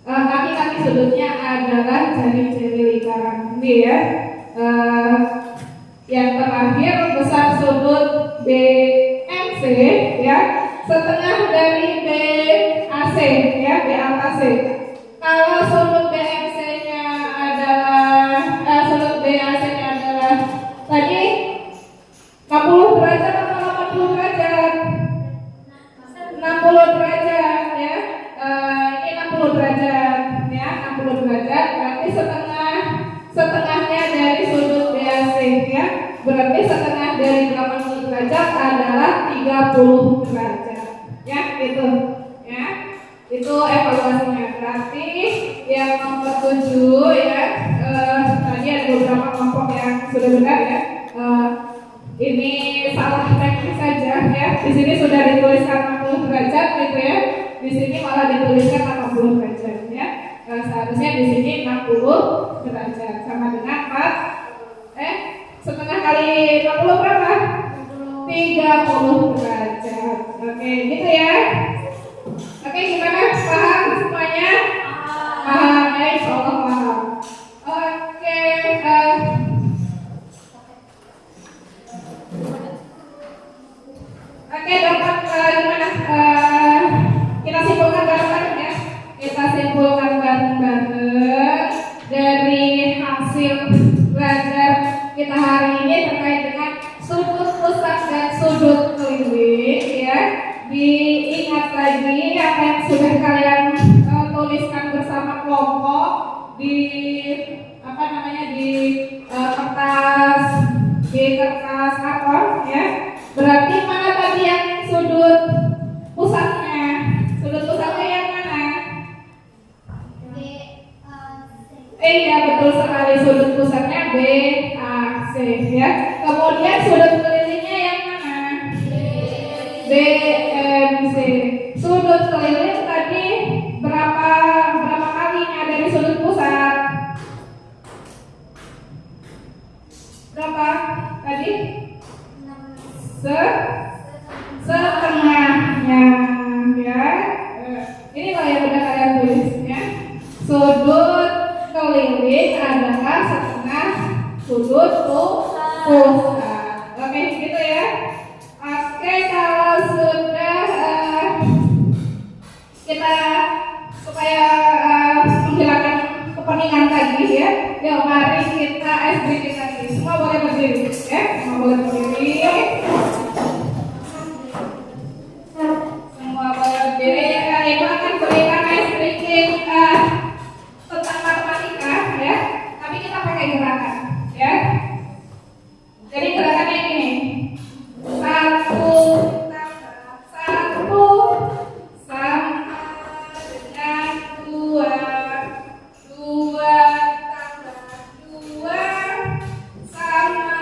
kaki-kaki sudutnya adalah jari-jari lingkaran ini ya. Yang terakhir, besar sudut BMC ya, setengah dari BAC ya, BAC. Kalau sudut BMC-nya adalah sudut BAC-nya adalah tadi 60 derajat atau 80 derajat? 60 derajat ya. Ini 60 derajat ya, 60 derajat berarti setengahnya dari sudut BAC ya. Berarti setengah dari 80 derajat adalah 30 derajat ya, gitu ya. Itu evaluasinya. Berarti yang nomor 7 ya, tadi ada beberapa kelompok yang sudah benar ya. Ini salah teknis saja ya. Di sini sudah dituliskan 60 derajat gitu ya. Di sini malah dituliskan 80 derajat ya. Seharusnya di sini 60 derajat sama dengan 4 setengah kali 60 berapa? 30 derajat. Oke, gitu ya. Oke, gimana? Paham semuanya? Paham ya, insya Allah paham. Oke, oke, dapat gimana? Kita simpulkan bareng-bareng ya. Kita simpulkan bareng-bareng dari hasil belajar kita hari ini terkait dengan sudut pusat dan sudut keliling ya. Diingat lagi apa yang sudah kalian tuliskan bersama kelompok di kertas karton ya. Berarti mana tadi yang sudut pusatnya? Sudut pusatnya yang mana? Iya, betul sekali, sudut pusatnya BAC ya. Kemudian sudut kelilingnya yang mana? BMC. Sudut keliling tadi berapa kalinya dari sudut pusat? Berapa tadi? Setengahnya ya. Ini lah yang udah kalian tulis ya. Sudut keliling adalah setengah sudut pusat. Oke, gitu ya. Oke, kalau sudah kita supaya menghilangkan kepeningan tadi ya. Yuk, mari kita SBK lagi. Semua boleh berdiri ya. Semua boleh berdiri. Semua boleh berdiri. Ibu akan berikan SBK tentang matematika ya. Tapi kita pakai gerakan ya. Jadi gerakannya ini. 1 tambah 1 sama dengan 2. 2 tambah 2 sama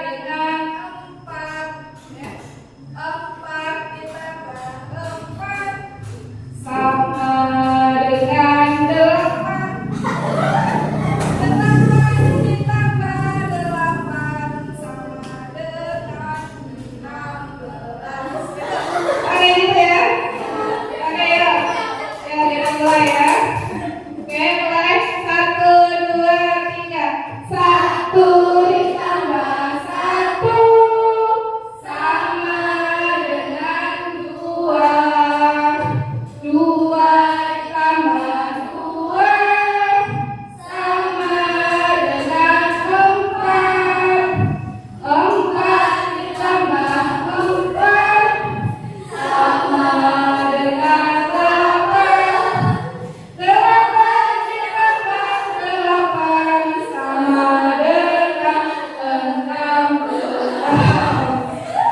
dengan 4 ya. 4 ditambah 4 sama dengan 8. 8 ditambah 8 sama dengan 16. Oke, gitu ya. Oke ya. Ya, kita mulai ya. Oke, mulai. 1, 2, 3. 1 ditambah 1 sama dengan 2. 2 ditambah 2 sama dengan 4. 4 ditambah 4 sama dengan 8. 8 ditambah 8 sama dengan 16.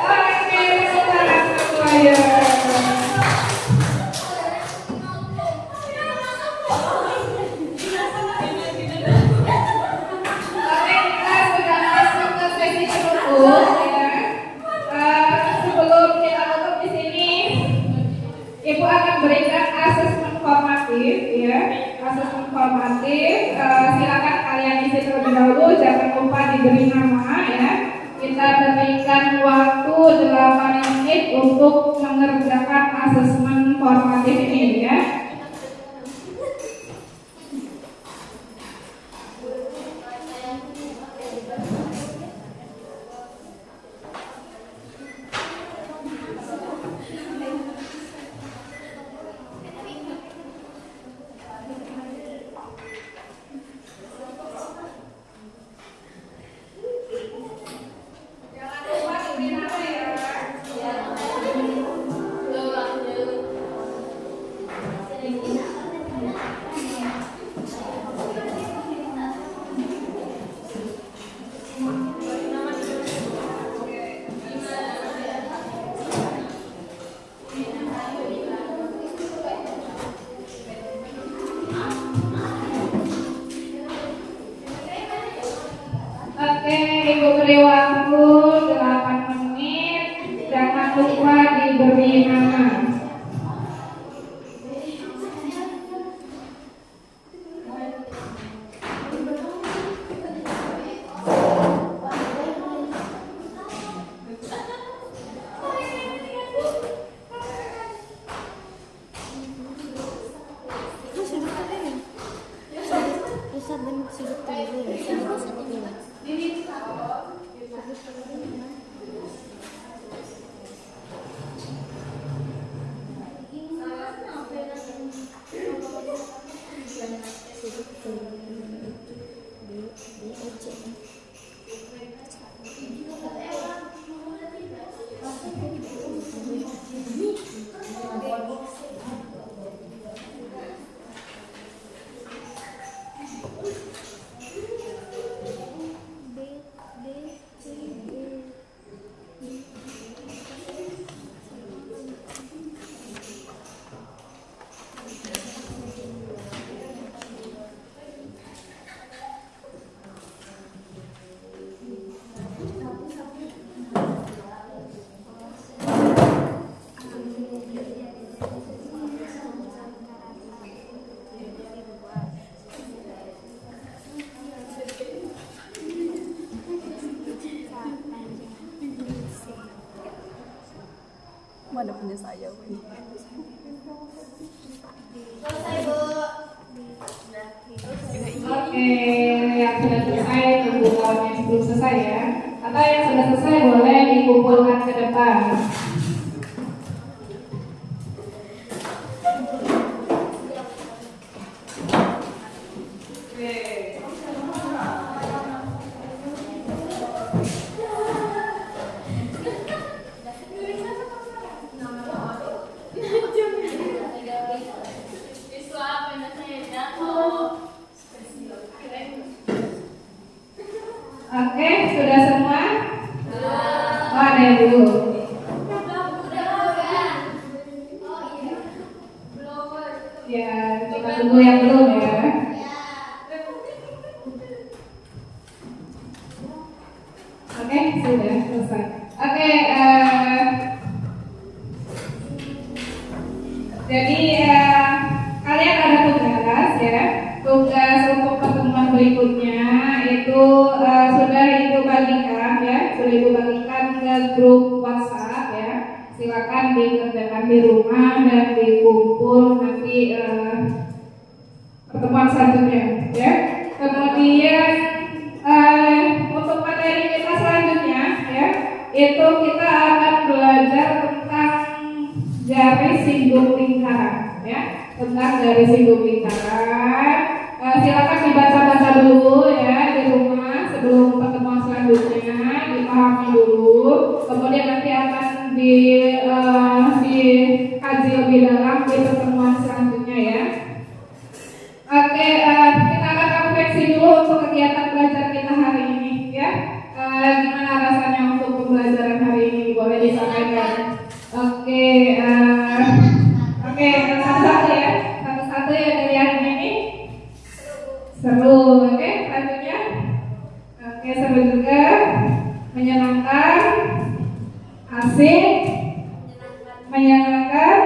Oke, sekarang semuanya. Oke, kita sudah masuk ke sesi penutup ya. Sebelum kita tutup di sini, Ibu akan berikan asesmen formatif ya. Asesmen formatif, silakan kalian isi terlebih dahulu, jangan lupa diberi nama ya. Kita berikan waktu 8 menit untuk mengerjakan asesmen formatif ini ya. Jangan lupa diberi nama ya. Oke, Ibu beri waktu 8 menit. Jangan lupa diberi nama. Mana punya saya ini. Selesai, Bu. Oke, yang sudah selesai tunggu kawan yang belum selesai ya. Atau yang sudah selesai boleh dikumpulkan ke depan. Oke, sudah semua? Oh, ada yang dulu. Ya, kita tunggu yang belum ya. Oke, sudah selesai. Oke, jadi kalian ada tugas ya. Tugas untuk pertemuan berikutnya itu sudah Ibu bagikan ya, sudah Ibu bagikan ke grup WhatsApp ya. Silakan dikerjakan di rumah dan dikumpul nanti pertemuan selanjutnya ya. Kemudian untuk materi kita selanjutnya ya, itu kita akan belajar tentang garis singgung lingkaran ya, tentang garis singgung lingkaran. Silakan dibaca-baca dulu ya di rumah sebelum pertemuan selanjutnya, dipahami dulu. Kemudian nanti akan dikaji lebih dalam di pertemuan selanjutnya ya. Oke, kita akan refleksi dulu untuk kegiatan belajar kita hari ini ya. Gimana rasanya untuk pembelajaran hari ini, boleh disampaikan? Oke, satu-satu ya, satu-satu ya dari hari ini. Seru, oke, selanjutnya. Oke, seru juga, menyenangkan, asik, menyenangkan,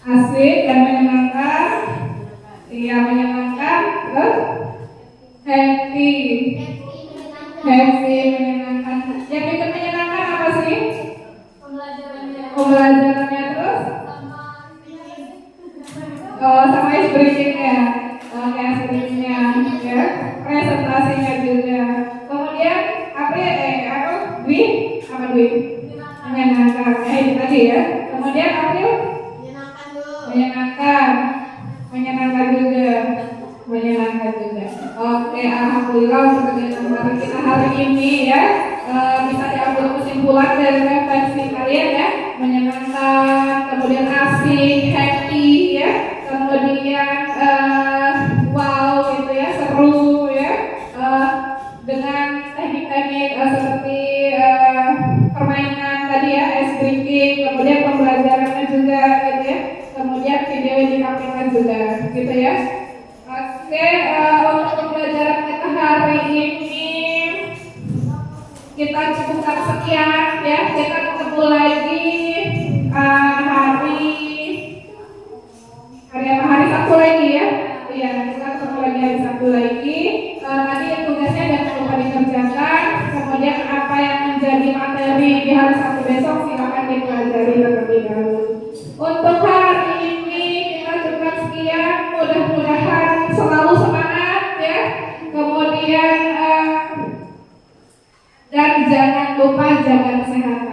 asik dan menyenangkan. Iya, menyenangkan, terus happy, menyenangkan. Yang bikin menyenangkan apa sih? Pembelajarannya terus? Oh, sama ice-breakingnya. Oke, ice-breakingnya ya. Presentasinya juga. Kemudian Dwi? Menyenangkan. Itu tadi ya. Kemudian April? Menyenangkan juga. Oke, alhamdulillah untuk kegiatan kita hari ini ya, bisa diambil kesimpulan dari refleksi kalian ya. Menyenangkan, kemudian asik, happy ya, kemudian wow gitu ya, seru ya, dengan teknik-teknik seperti permainan tadi ya, ice breaking, kemudian pembelajarannya juga gitu ya, kemudian video yang ditampilkan juga gitu ya. Oke, untuk pembelajaran kita hari kemudian dan jangan lupa jaga kesehatan.